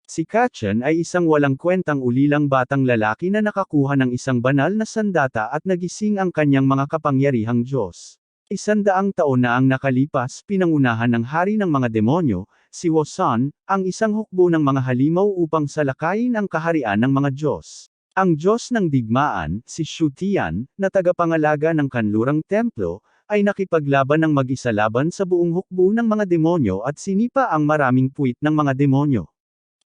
Si Kachan ay isang walang kwentang ulilang batang lalaki na nakakuha ng isang banal na sandata at nagising ang kanyang mga kapangyarihang Diyos. 100 taon na ang nakalipas, pinangunahan ng hari ng mga demonyo, si Wosan, ang isang hukbo ng mga halimaw upang salakayin ang kaharian ng mga Diyos. Ang Diyos ng digmaan, si Shutian, na tagapangalaga ng kanlurang templo, ay nakipaglaban ng mag-isa laban sa buong hukbo ng mga demonyo at sinipa ang maraming puwit ng mga demonyo.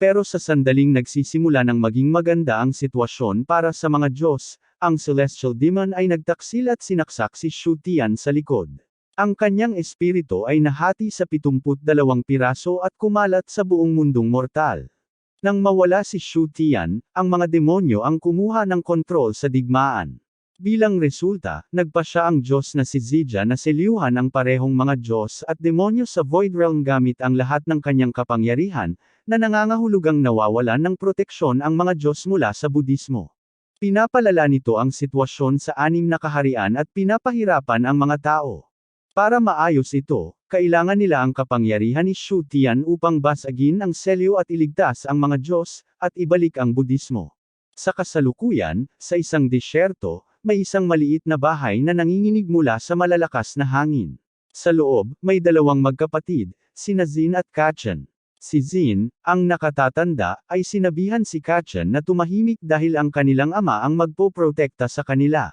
Pero sa sandaling nagsisimula ng maging maganda ang sitwasyon para sa mga Diyos, ang celestial demon ay nagtaksil at sinaksak si Shutian sa likod. Ang kanyang espiritu ay nahati sa 72 piraso at kumalat sa buong mundong mortal. Nang mawala si Shutian, ang mga demonyo ang kumuha ng kontrol sa digmaan. Bilang resulta, nagpa siya ang Diyos na si Zijia na selyuhan ang parehong mga Diyos at demonyo sa Void Realm gamit ang lahat ng kanyang kapangyarihan, na nangangahulugang nawawalan ng proteksyon ang mga Diyos mula sa Budismo. Pinapalala nito ang sitwasyon sa 6 na kaharian at pinapahirapan ang mga tao. Para maayos ito, kailangan nila ang kapangyarihan ni Shutian upang basagin ang selyo at iligtas ang mga Diyos, at ibalik ang Budismo. Sa kasalukuyan, sa isang disyerto, may isang maliit na bahay na nanginginig mula sa malalakas na hangin. Sa loob, may 2 magkapatid, sina Zin at Kachan. Si Zin, ang nakatatanda, ay sinabihan si Kachan na tumahimik dahil ang kanilang ama ang magpoprotekta sa kanila.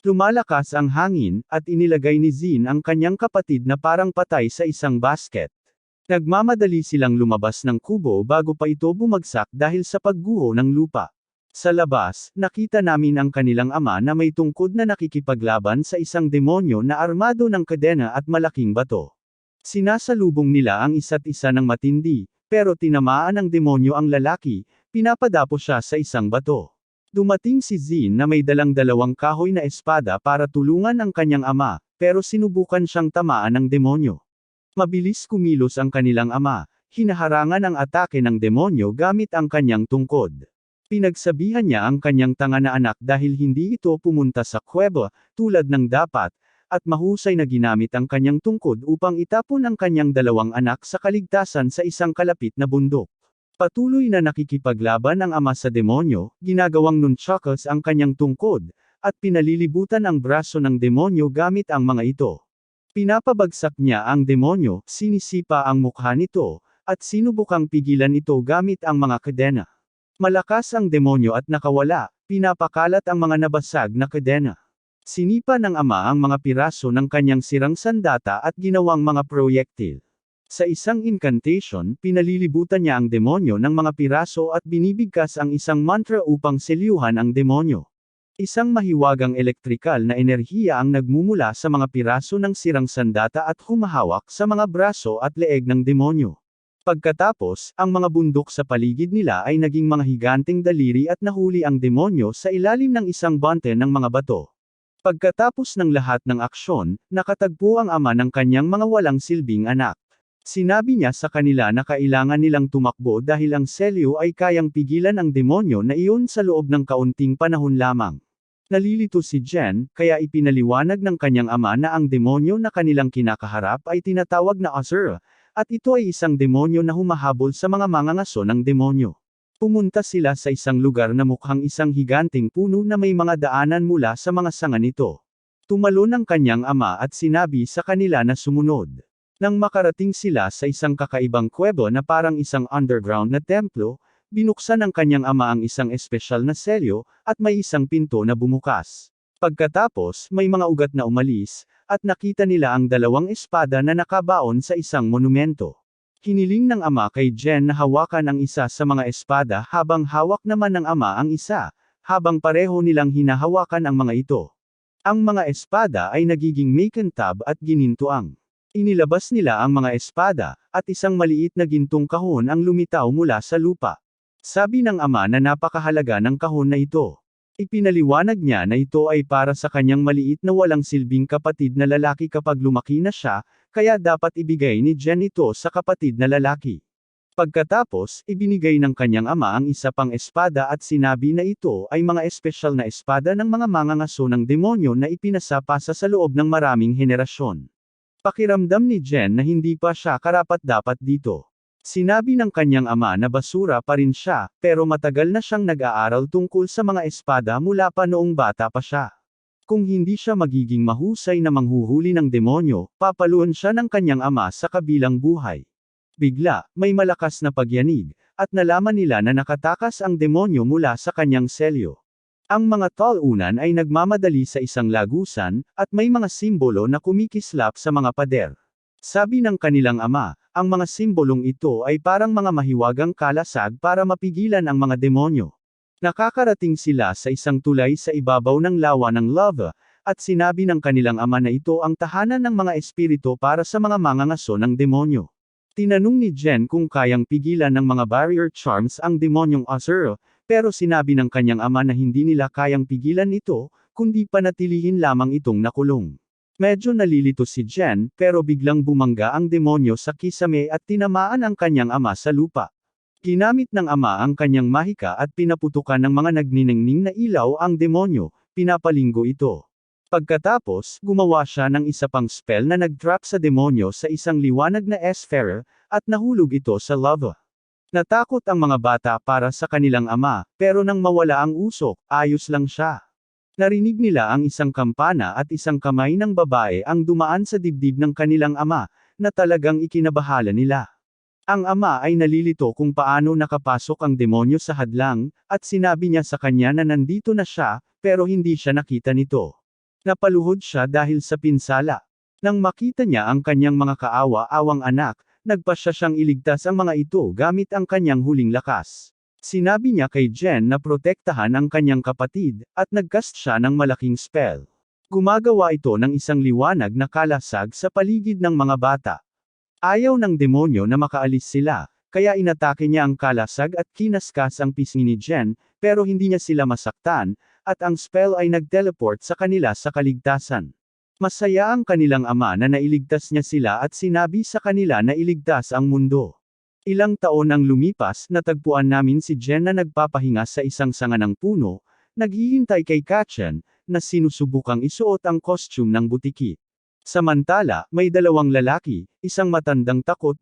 Lumalakas ang hangin, at inilagay ni Zin ang kanyang kapatid na parang patay sa isang basket. Nagmamadali silang lumabas ng kubo bago pa ito bumagsak dahil sa pagguho ng lupa. Sa labas, nakita namin ang kanilang ama na may tungkod na nakikipaglaban sa isang demonyo na armado ng kadena at malaking bato. Sinasalubong nila ang isa't isa ng matindi, pero tinamaan ng demonyo ang lalaki, pinapadapo siya sa isang bato. Dumating si Zin na may dalang 2 kahoy na espada para tulungan ang kanyang ama, pero sinubukan siyang tamaan ng demonyo. Mabilis kumilos ang kanilang ama, hinaharangan ang atake ng demonyo gamit ang kanyang tungkod. Pinagsabihan niya ang kanyang tanga na anak dahil hindi ito pumunta sa kuweba, tulad ng dapat, at mahusay na ginamit ang kanyang tungkod upang itapon ang kanyang 2 anak sa kaligtasan sa isang kalapit na bundok. Patuloy na nakikipaglaban ang ama sa demonyo, ginagawang nunchakus ang kanyang tungkod, at pinalilibutan ang braso ng demonyo gamit ang mga ito. Pinapabagsak niya ang demonyo, sinisipa ang mukha nito, at sinubukang pigilan ito gamit ang mga kadena. Malakas ang demonyo at nakawala, pinapakalat ang mga nabasag na kadena. Sinipa ng ama ang mga piraso ng kanyang sirang sandata at ginawang mga proyektil. Sa isang incantation, pinalilibutan niya ang demonyo ng mga piraso at binibigkas ang isang mantra upang selyuhan ang demonyo. Isang mahiwagang elektrikal na enerhiya ang nagmumula sa mga piraso ng sirang sandata at humahawak sa mga braso at leeg ng demonyo. Pagkatapos, ang mga bundok sa paligid nila ay naging mga higanteng daliri at nahuli ang demonyo sa ilalim ng isang bante ng mga bato. Pagkatapos ng lahat ng aksyon, nakatagpo ang ama ng kanyang mga walang silbing anak. Sinabi niya sa kanila na kailangan nilang tumakbo dahil ang selyo ay kayang pigilan ang demonyo na iyon sa loob ng kaunting panahon lamang. Nalilito si Jen, kaya ipinaliwanag ng kanyang ama na ang demonyo na kanilang kinakaharap ay tinatawag na Asura, at ito ay isang demonyo na humahabol sa mga mangangaso ng demonyo. Pumunta sila sa isang lugar na mukhang isang higanteng puno na may mga daanan mula sa mga sanga nito. Tumalon ang kanyang ama at sinabi sa kanila na sumunod. Nang makarating sila sa isang kakaibang kuweba na parang isang underground na templo, binuksan ng kanyang ama ang isang espesyal na selyo, at may isang pinto na bumukas. Pagkatapos, may mga ugat na umalis, at nakita nila ang 2 espada na nakabaon sa isang monumento. Hiniling ng ama kay Jen na hawakan ang isa sa mga espada habang hawak naman ng ama ang isa, habang pareho nilang hinahawakan ang mga ito. Ang mga espada ay nagiging makintab at ginintuang. Inilabas nila ang mga espada, at isang maliit na gintong kahon ang lumitaw mula sa lupa. Sabi ng ama na napakahalaga ng kahon na ito. Ipinaliwanag niya na ito ay para sa kanyang maliit na walang silbing kapatid na lalaki kapag lumaki na siya, kaya dapat ibigay ni Jen ito sa kapatid na lalaki. Pagkatapos, ibinigay ng kanyang ama ang isa pang espada at sinabi na ito ay mga espesyal na espada ng mga mangangaso ng demonyo na ipinasapasa sa loob ng maraming henerasyon. Pakiramdam ni Jen na hindi pa siya karapat-dapat dito. Sinabi ng kanyang ama na basura pa rin siya, pero matagal na siyang nag-aaral tungkol sa mga espada mula pa noong bata pa siya. Kung hindi siya magiging mahusay na manghuhuli ng demonyo, papaluan siya ng kanyang ama sa kabilang buhay. Bigla, may malakas na pagyanig, at nalaman nila na nakatakas ang demonyo mula sa kanyang selyo. Ang mga talunan ay nagmamadali sa isang lagusan, at may mga simbolo na kumikislap sa mga pader. Sabi ng kanilang ama, ang mga simbolong ito ay parang mga mahiwagang kalasag para mapigilan ang mga demonyo. Nakakarating sila sa isang tulay sa ibabaw ng lawa ng lava, at sinabi ng kanilang ama na ito ang tahanan ng mga espiritu para sa mga mangangaso ng demonyo. Tinanong ni Jen kung kayang pigilan ng mga barrier charms ang demonyong Azur, pero sinabi ng kanyang ama na hindi nila kayang pigilan ito, kundi panatilihin lamang itong nakulong. Medyo nalilito si Jen, pero biglang bumangga ang demonyo sa kisame at tinamaan ang kanyang ama sa lupa. Ginamit ng ama ang kanyang mahika at pinaputukan ng mga nagniningning na ilaw ang demonyo, pinapalinggo ito. Pagkatapos, gumawa siya ng isa pang spell na nag-trap sa demonyo sa isang liwanag na sphere, at nahulog ito sa lava. Natakot ang mga bata para sa kanilang ama, pero nang mawala ang usok, ayos lang siya. Narinig nila ang isang kampana at isang kamay ng babae ang dumaan sa dibdib ng kanilang ama, na talagang ikinabahala nila. Ang ama ay nalilito kung paano nakapasok ang demonyo sa hadlang, at sinabi niya sa kanya na nandito na siya, pero hindi siya nakita nito. Napaluhod siya dahil sa pinsala. Nang makita niya ang kanyang mga kaawa-awang anak, nagpasya siyang iligtas ang mga ito gamit ang kanyang huling lakas. Sinabi niya kay Jen na protektahan ang kanyang kapatid, at nagcast siya ng malaking spell. Gumagawa ito ng isang liwanag na kalasag sa paligid ng mga bata. Ayaw ng demonyo na makaalis sila, kaya inatake niya ang kalasag at kinaskas ang pisngi ni Jen, pero hindi niya sila masaktan, at ang spell ay nag-teleport sa kanila sa kaligtasan. Masaya ang kanilang ama na nailigtas niya sila at sinabi sa kanila na iligtas ang mundo. Ilang taon ang lumipas, natagpuan namin si Jen na nagpapahinga sa isang sanga ng puno, naghihintay kay Kachen, na sinusubukang isuot ang costume ng butiki. Samantala, may dalawang lalaki, isang matandang takot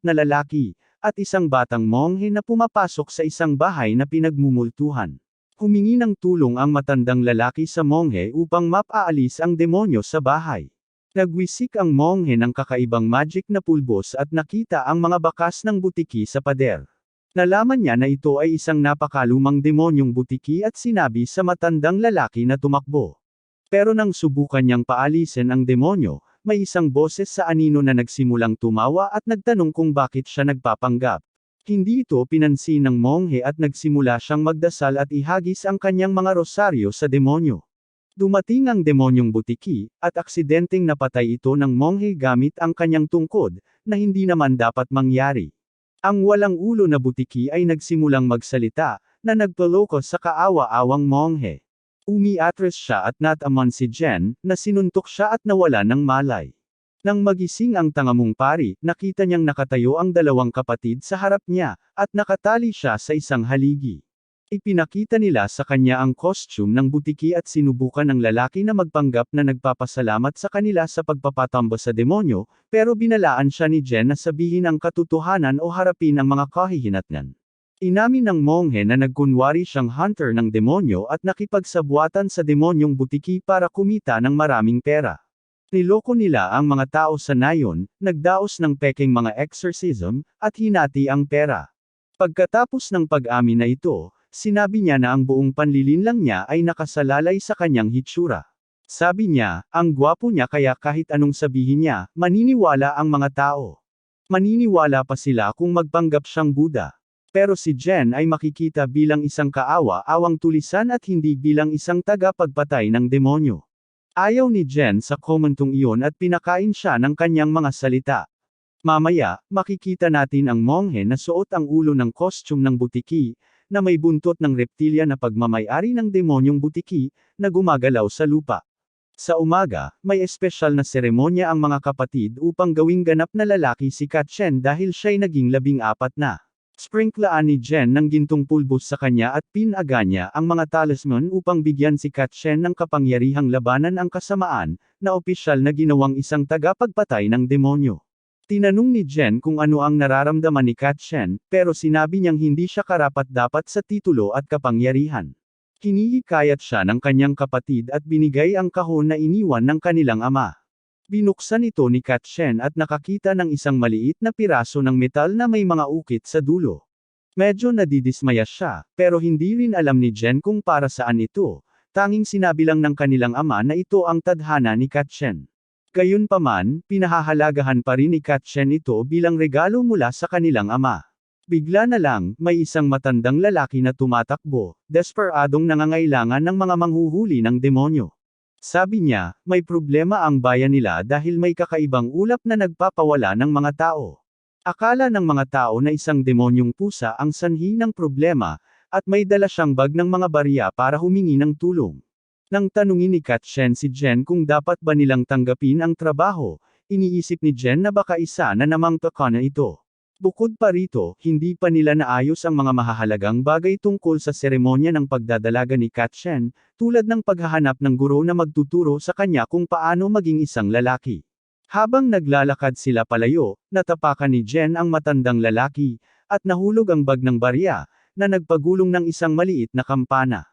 na lalaki, at isang batang monghe na pumapasok sa isang bahay na pinagmumultuhan. Humingi ng tulong ang matandang lalaki sa monghe upang mapaalis ang demonyo sa bahay. Nagwisik ang monghe ng kakaibang magic na pulbos at nakita ang mga bakas ng butiki sa pader. Nalaman niya na ito ay isang napakalumang demonyong butiki at sinabi sa matandang lalaki na tumakbo. Pero nang subukan niyang paalisin ang demonyo, may isang boses sa anino na nagsimulang tumawa at nagtanong kung bakit siya nagpapanggap. Hindi ito pinansin ng monghe at nagsimula siyang magdasal at ihagis ang kanyang mga rosaryo sa demonyo. Dumating ang demonyong butiki, at aksidenteng napatay ito ng monghe gamit ang kanyang tungkod, na hindi naman dapat mangyari. Ang walang ulo na butiki ay nagsimulang magsalita, na nagpaloko sa kaawa-awang monghe. Umiatras siya at nataman si Jen, na sinuntok siya at nawala ng malay. Nang magising ang tangamong pari, nakita niyang nakatayo ang dalawang kapatid sa harap niya, at nakatali siya sa isang haligi. Ipinakita nila sa kanya ang costume ng butiki at sinubukan ng lalaki na magpanggap na nagpapasalamat sa kanila sa pagpapatamba sa demonyo, pero binalaan siya ni Jen na sabihin ang katotohanan o harapin ang mga kahihinatnan. Inamin ng monghe na nagkunwari siyang hunter ng demonyo at nakipagsabwatan sa demonyong butiki para kumita ng maraming pera. Niloko nila ang mga tao sa nayon, nagdaos ng peking mga exorcism, at hinati ang pera. Pagkatapos ng pag-amin na ito, sinabi niya na ang buong panlilinlang niya ay nakasalalay sa kanyang hitsura. Sabi niya, ang gwapo niya kaya kahit anong sabihin niya, maniniwala ang mga tao. Maniniwala pa sila kung magpanggap siyang Buddha. Pero si Jen ay makikita bilang isang kaawa-awang tulisan at hindi bilang isang tagapagpatay ng demonyo. Ayaw ni Jen sa komentong iyon at pinakain siya ng kanyang mga salita. Mamaya, makikita natin ang monghe na suot ang ulo ng costume ng butiki, na may buntot ng reptilya na pagmamayari ng demonyong butiki, na gumagalaw sa lupa. Sa umaga, may espesyal na seremonya ang mga kapatid upang gawing ganap na lalaki si Kachen dahil siya'y naging 14 na. Sprinklaan ni Jen ng gintong pulbos sa kanya at pinaga niya ang mga talisman upang bigyan si Kachen ng kapangyarihang labanan ang kasamaan, na opisyal na ginawang isang tagapagpatay ng demonyo. Tinanong ni Jen kung ano ang nararamdaman ni Katshen, pero sinabi niyang hindi siya karapat-dapat sa titulo at kapangyarihan. Hinihikayat siya ng kanyang kapatid at binigay ang kahon na iniwan ng kanilang ama. Binuksan ito ni Katshen at nakakita ng isang maliit na piraso ng metal na may mga ukit sa dulo. Medyo nadidismaya siya, pero hindi rin alam ni Jen kung para saan ito. Tanging sinabi lang ng kanilang ama na ito ang tadhana ni Katshen. Gayunpaman, pinahahalagahan pa rin ni Katshen ito bilang regalo mula sa kanilang ama. Bigla na lang, may isang matandang lalaki na tumatakbo, desperadong nangangailangan ng mga manghuhuli ng demonyo. Sabi niya, may problema ang bayan nila dahil may kakaibang ulap na nagpapawala ng mga tao. Akala ng mga tao na isang demonyong pusa ang sanhi ng problema, at may dala siyang bag ng mga barya para humingi ng tulong. Nang tanungin ni Katshen si Jen kung dapat ba nilang tanggapin ang trabaho, iniisip ni Jen na baka isa na namang takana ito. Bukod pa rito, hindi pa nila naayos ang mga mahahalagang bagay tungkol sa seremonya ng pagdadalaga ni Katshen, tulad ng paghahanap ng guro na magtuturo sa kanya kung paano maging isang lalaki. Habang naglalakad sila palayo, natapakan ni Jen ang matandang lalaki, at nahulog ang bag ng barya, na nagpagulong ng isang maliit na kampana.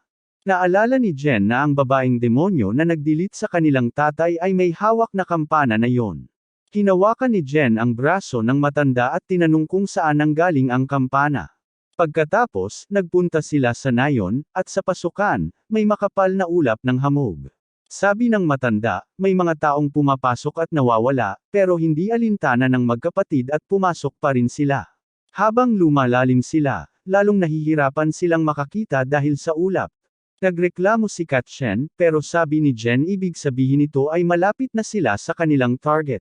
Naalala ni Jen na ang babaeng demonyo na nagdilit sa kanilang tatay ay may hawak na kampana na yon. Hinawakan ni Jen ang braso ng matanda at tinanong kung saan nanggaling ang kampana. Pagkatapos, nagpunta sila sa nayon, at sa pasukan, may makapal na ulap ng hamog. Sabi ng matanda, may mga taong pumapasok at nawawala, pero hindi alintana ng magkapatid at pumasok pa rin sila. Habang lumalalim sila, lalong nahihirapan silang makakita dahil sa ulap. Nagreklamo si Katshen, pero sabi ni Jen ibig sabihin ito ay malapit na sila sa kanilang target.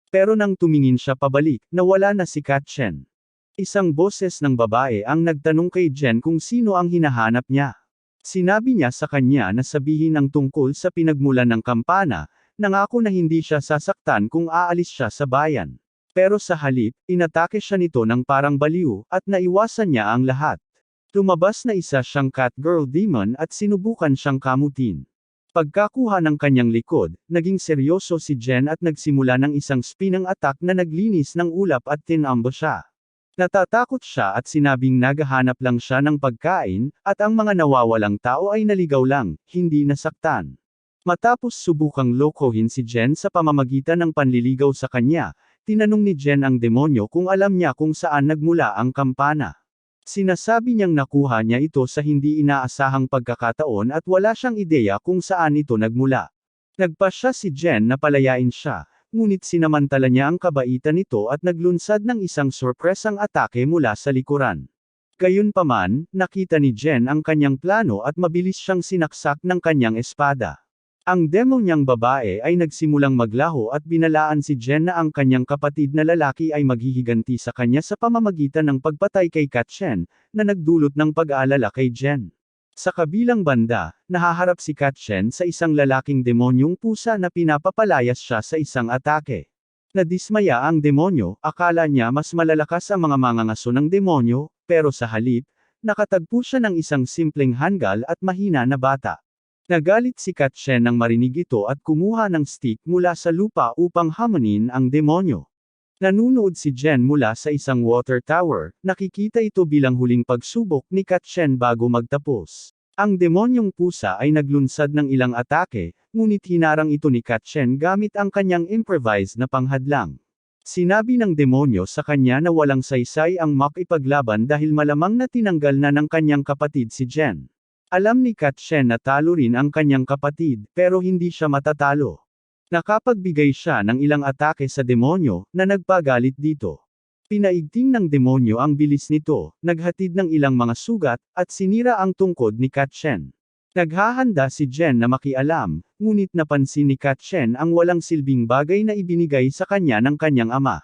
Pero nang tumingin siya pabalik, nawala na si Katshen. Isang boses ng babae ang nagtanong kay Jen kung sino ang hinahanap niya. Sinabi niya sa kanya na sabihin ang tungkol sa pinagmulan ng kampana, nangako na hindi siya sasaktan kung aalis siya sa bayan. Pero sa halip, inatake siya nito ng parang baliw, at naiwasan niya ang lahat. Lumabas na isa siyang catgirl demon at sinubukan siyang kamutin. Pagkakuha ng kanyang likod, naging seryoso si Jen at nagsimula ng isang spinning attack na naglinis ng ulap at tinambo siya. Natatakot siya at sinabing naghahanap lang siya ng pagkain, at ang mga nawawalang tao ay naligaw lang, hindi nasaktan. Matapos subukang lokohin si Jen sa pamamagitan ng panliligaw sa kanya, tinanong ni Jen ang demonyo kung alam niya kung saan nagmula ang kampana. Sinasabi niyang nakuha niya ito sa hindi inaasahang pagkakataon at wala siyang ideya kung saan ito nagmula. Nagpasya si Jen na palayain siya. Ngunit sinamantala niya ang kabaitan nito at naglunsad ng isang sorpresang atake mula sa likuran. Gayunpaman, nakita ni Jen ang kanyang plano at mabilis siyang sinaksak ng kanyang espada. Ang demonyang babae ay nagsimulang maglaho at binalaan si Jen na ang kanyang kapatid na lalaki ay maghihiganti sa kanya sa pamamagitan ng pagpatay kay Katshen, na nagdulot ng pag-aalala kay Jen. Sa kabilang banda, nahaharap si Katshen sa isang lalaking demonyong pusa na pinapapalayas siya sa isang atake. Nadismaya ang demonyo, akala niya mas malalakas ang mga mangangaso ng demonyo, pero sa halip, nakatagpo siya ng isang simpleng hanggal at mahina na bata. Nagalit si Katshen nang marinig ito at kumuha ng stick mula sa lupa upang hamunin ang demonyo. Nanunood si Jen mula sa isang water tower, nakikita ito bilang huling pagsubok ni Katshen bago magtapos. Ang demonyong pusa ay naglunsad ng ilang atake, ngunit hinarang ito ni Katshen gamit ang kanyang improvised na panghadlang. Sinabi ng demonyo sa kanya na walang saysay ang makipaglaban dahil malamang na tinanggal na ng kanyang kapatid si Jen. Alam ni Katshen na talo rin ang kanyang kapatid, pero hindi siya matatalo. Nakapagbigay siya ng ilang atake sa demonyo, na nagpagalit dito. Pinaigting ng demonyo ang bilis nito, naghatid ng ilang mga sugat, at sinira ang tungkod ni Katshen. Naghahanda si Jen na makialam, ngunit napansin ni Katshen ang walang silbing bagay na ibinigay sa kanya ng kanyang ama.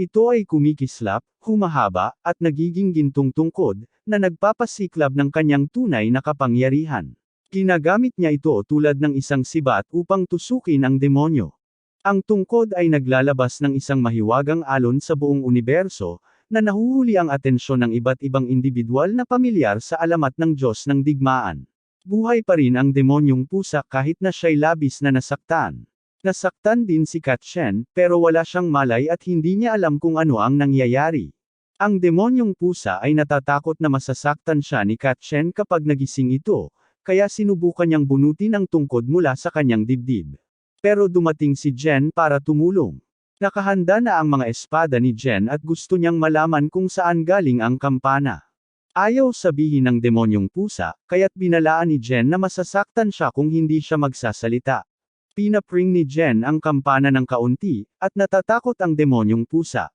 Ito ay kumikislap, humahaba, at nagiging gintong tungkod, na nagpapasiklab ng kanyang tunay na kapangyarihan. Ginagamit niya ito tulad ng isang sibat upang tusukin ang demonyo. Ang tungkod ay naglalabas ng isang mahiwagang alon sa buong universo, na nahuhuli ang atensyon ng iba't ibang individual na pamilyar sa alamat ng Diyos ng digmaan. Buhay pa rin ang demonyong pusa kahit na siya'y labis na nasaktan. Nasaktan din si Katshen, pero wala siyang malay at hindi niya alam kung ano ang nangyayari. Ang demonyong pusa ay natatakot na masasaktan siya ni Katshen kapag nagising ito, kaya sinubukan niyang bunutin ang tungkod mula sa kanyang dibdib. Pero dumating si Jen para tumulong. Nakahanda na ang mga espada ni Jen at gusto niyang malaman kung saan galing ang kampana. Ayaw sabihin ng demonyong pusa, kaya't binalaan ni Jen na masasaktan siya kung hindi siya magsasalita. Pinapring ni Jen ang kampana ng kaunti, at natatakot ang demonyong pusa.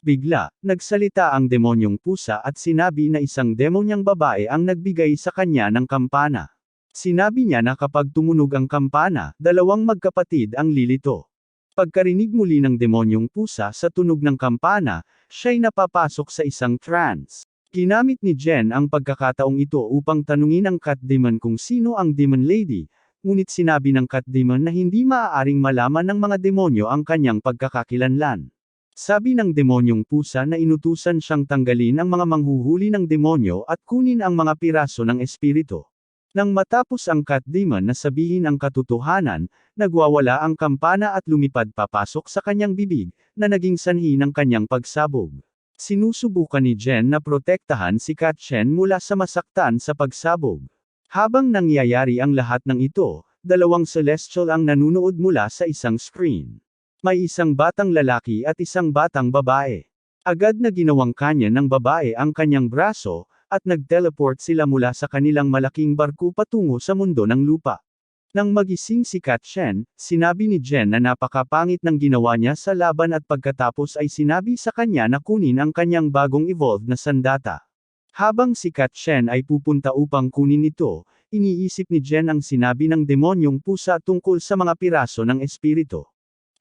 Bigla, nagsalita ang demonyong pusa at sinabi na isang demonyang babae ang nagbigay sa kanya ng kampana. Sinabi niya na kapag tumunog ang kampana, dalawang magkapatid ang lilito. Pagkarinig muli ng demonyong pusa sa tunog ng kampana, siya'y napapasok sa isang trance. Ginamit ni Jen ang pagkakataong ito upang tanungin ang Cat Demon kung sino ang Demon Lady, ngunit sinabi ng Cat Demon na hindi maaaring malaman ng mga demonyo ang kanyang pagkakakilanlan. Sabi ng demonyong pusa na inutusan siyang tanggalin ang mga manghuhuli ng demonyo at kunin ang mga piraso ng espiritu. Nang matapos ang Cat Demon na sabihin ang katotohanan, nagwawala ang kampana at lumipad papasok sa kanyang bibig, na naging sanhi ng kanyang pagsabog. Sinusubukan ni Jen na protektahan si Katshen mula sa masaktan sa pagsabog. Habang nangyayari ang lahat ng ito, dalawang celestial ang nanunood mula sa isang screen. May isang batang lalaki at isang batang babae. Agad na ginawang kanya ng babae ang kanyang braso, at nag-teleport sila mula sa kanilang malaking barko patungo sa mundo ng lupa. Nang magising si Katshen, sinabi ni Jen na napakapangit ng ginawa niya sa laban at pagkatapos ay sinabi sa kanya na kunin ang kanyang bagong evolved na sandata. Habang si Katshen ay pupunta upang kunin ito, iniisip ni Jen ang sinabi ng demonyong pusa tungkol sa mga piraso ng espiritu.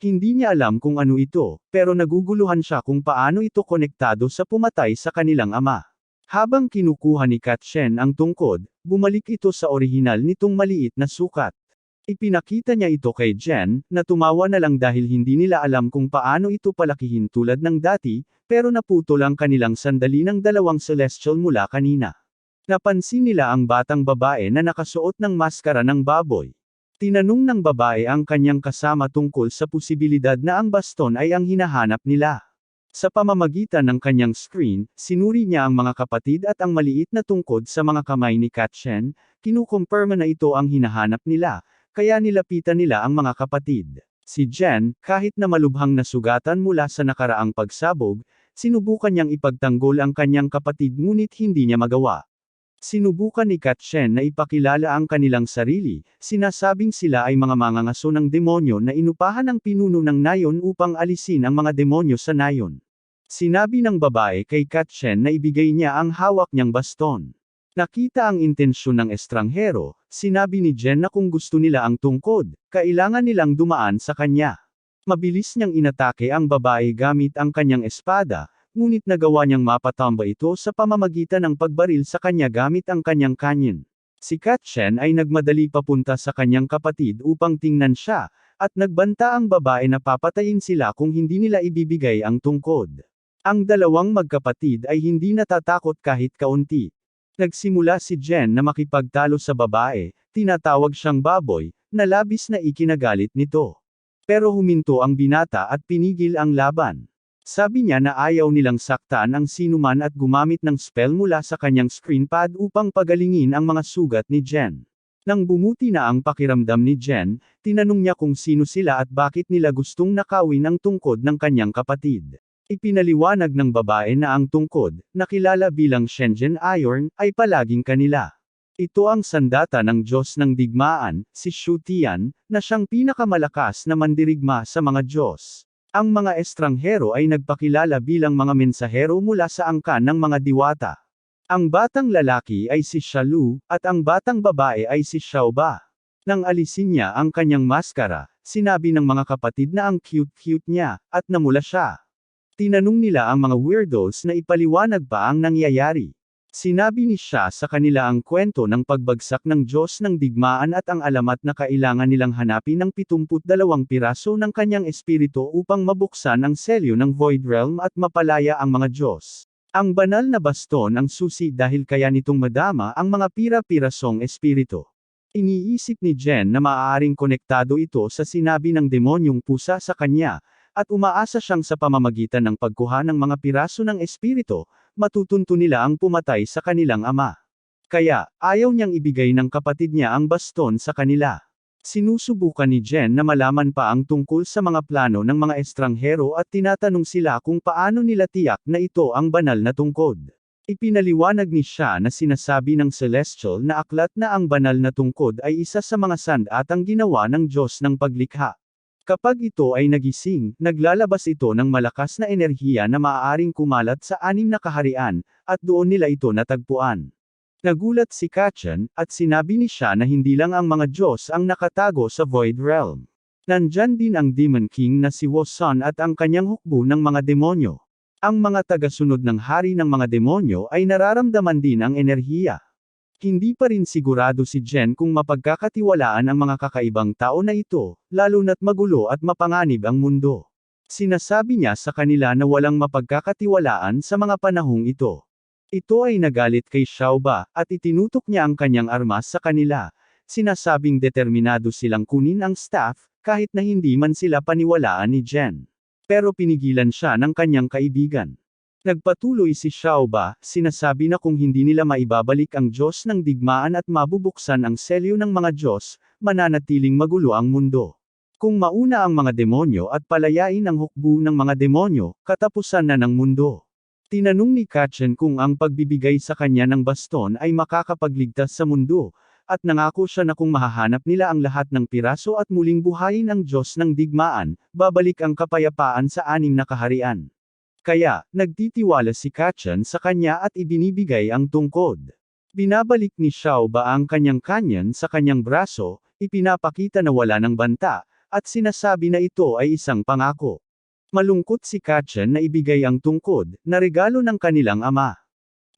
Hindi niya alam kung ano ito, pero naguguluhan siya kung paano ito konektado sa pumatay sa kanilang ama. Habang kinukuha ni Katshen ang tungkod, bumalik ito sa orihinal nitong maliit na sukat. Ipinakita niya ito kay Jen, na tumawa na lang dahil hindi nila alam kung paano ito palakihin tulad ng dati, pero naputol ang kanilang sandali ng dalawang celestial mula kanina. Napansin nila ang batang babae na nakasuot ng maskara ng baboy. Tinanong ng babae ang kanyang kasama tungkol sa posibilidad na ang baston ay ang hinahanap nila. Sa pamamagitan ng kanyang screen, sinuri niya ang mga kapatid at ang maliit na tungkod sa mga kamay ni Katshen, kinukumpirma na ito ang hinahanap nila, kaya nilapitan nila ang mga kapatid. Si Jen, kahit na malubhang nasugatan mula sa nakaraang pagsabog, sinubukan niyang ipagtanggol ang kanyang kapatid ngunit hindi niya magawa. Sinubukan ni Katshen na ipakilala ang kanilang sarili, sinasabing sila ay mga mangangaso ng demonyo na inupahan ng pinuno ng nayon upang alisin ang mga demonyo sa nayon. Sinabi ng babae kay Katshen na ibigay niya ang hawak niyang baston. Nakita ang intensyon ng estranghero, sinabi ni Jen na kung gusto nila ang tungkod, kailangan nilang dumaan sa kanya. Mabilis niyang inatake ang babae gamit ang kanyang espada, ngunit nagawa niyang mapatamba ito sa pamamagitan ng pagbaril sa kanya gamit ang kanyang canyon. Si Katshen ay nagmadali papunta sa kanyang kapatid upang tingnan siya, at nagbanta ang babae na papatayin sila kung hindi nila ibibigay ang tungkod. Ang dalawang magkapatid ay hindi natatakot kahit kaunti. Nagsimula si Jen na makipagtalo sa babae, tinatawag siyang baboy, na labis na ikinagalit nito. Pero huminto ang binata at pinigil ang laban. Sabi niya na ayaw nilang saktan ang sinuman at gumamit ng spell mula sa kanyang screenpad upang pagalingin ang mga sugat ni Jen. Nang bumuti na ang pakiramdam ni Jen, tinanong niya kung sino sila at bakit nila gustong nakawin ang tungkod ng kanyang kapatid. Ipinaliwanag ng babae na ang tungkod, na kilala bilang Shenzhen Iron, ay palaging kanila. Ito ang sandata ng Diyos ng digmaan, si Shu Tian, na siyang pinakamalakas na mandirigma sa mga Diyos. Ang mga estranghero ay nagpakilala bilang mga mensahero mula sa angkan ng mga diwata. Ang batang lalaki ay si Shalu, at ang batang babae ay si Xiaoba. Nang alisin niya ang kanyang maskara, sinabi ng mga kapatid na ang cute-cute niya, at namula siya. Tinanong nila ang mga weirdos na ipaliwanag pa ang nangyayari. Sinabi ni siya sa kanila ang kwento ng pagbagsak ng Diyos ng digmaan at ang alamat na kailangan nilang hanapin ng 72 piraso ng kanyang espiritu upang mabuksan ang selyo ng Void Realm at mapalaya ang mga Diyos. Ang banal na baston ang susi dahil kaya nitong madama ang mga pira-pirasong espiritu. Iniisip ni Jen na maaaring konektado ito sa sinabi ng demonyong pusa sa kanya, at umaasa siyang sa pamamagitan ng pagkuha ng mga piraso ng espiritu, matutunto nila ang pumatay sa kanilang ama. Kaya, ayaw niyang ibigay ng kapatid niya ang baston sa kanila. Sinusubukan ni Jen na malaman pa ang tungkol sa mga plano ng mga estranghero at tinatanong sila kung paano nila tiyak na ito ang banal na tungkod. Ipinaliwanag ni siya na sinasabi ng Celestial na aklat na ang banal na tungkod ay isa sa mga sandatang ginawa ng Diyos ng paglikha. Kapag ito ay nagising, naglalabas ito ng malakas na enerhiya na maaaring kumalat sa 6 na kaharian, at doon nila ito natagpuan. Nagulat si Kachan, at sinabi ni siya na hindi lang ang mga Diyos ang nakatago sa Void Realm. Nandyan din ang Demon King na si Wosan at ang kanyang hukbo ng mga demonyo. Ang mga tagasunod ng hari ng mga demonyo ay nararamdaman din ang enerhiya. Hindi pa rin sigurado si Jen kung mapagkakatiwalaan ang mga kakaibang tao na ito, lalo na't magulo at mapanganib ang mundo. Sinasabi niya sa kanila na walang mapagkakatiwalaan sa mga panahong ito. Ito ay nagalit kay Xiaoba, at itinutok niya ang kanyang armas sa kanila. Sinasabing determinado silang kunin ang staff, kahit na hindi man sila paniwalaan ni Jen. Pero pinigilan siya ng kanyang kaibigan. Nagpatuloy si Xiaoba, sinasabi na kung hindi nila maibabalik ang Diyos ng digmaan at mabubuksan ang selyo ng mga Diyos, mananatiling magulo ang mundo. Kung mauna ang mga demonyo at palayain ang hukbo ng mga demonyo, katapusan na ng mundo. Tinanong ni Kachan kung ang pagbibigay sa kanya ng baston ay makakapagligtas sa mundo, at nangako siya na kung mahahanap nila ang lahat ng piraso at muling buhayin ang Diyos ng digmaan, babalik ang kapayapaan sa 6 na kaharian. Kaya, nagtitiwala si Kachan sa kanya at ibinibigay ang tungkod. Binabalik ni Xiaoba ang kanyang kanyan sa kanyang braso, ipinapakita na wala ng banta, at sinasabi na ito ay isang pangako. Malungkot si Kachan na ibigay ang tungkod, na regalo ng kanilang ama.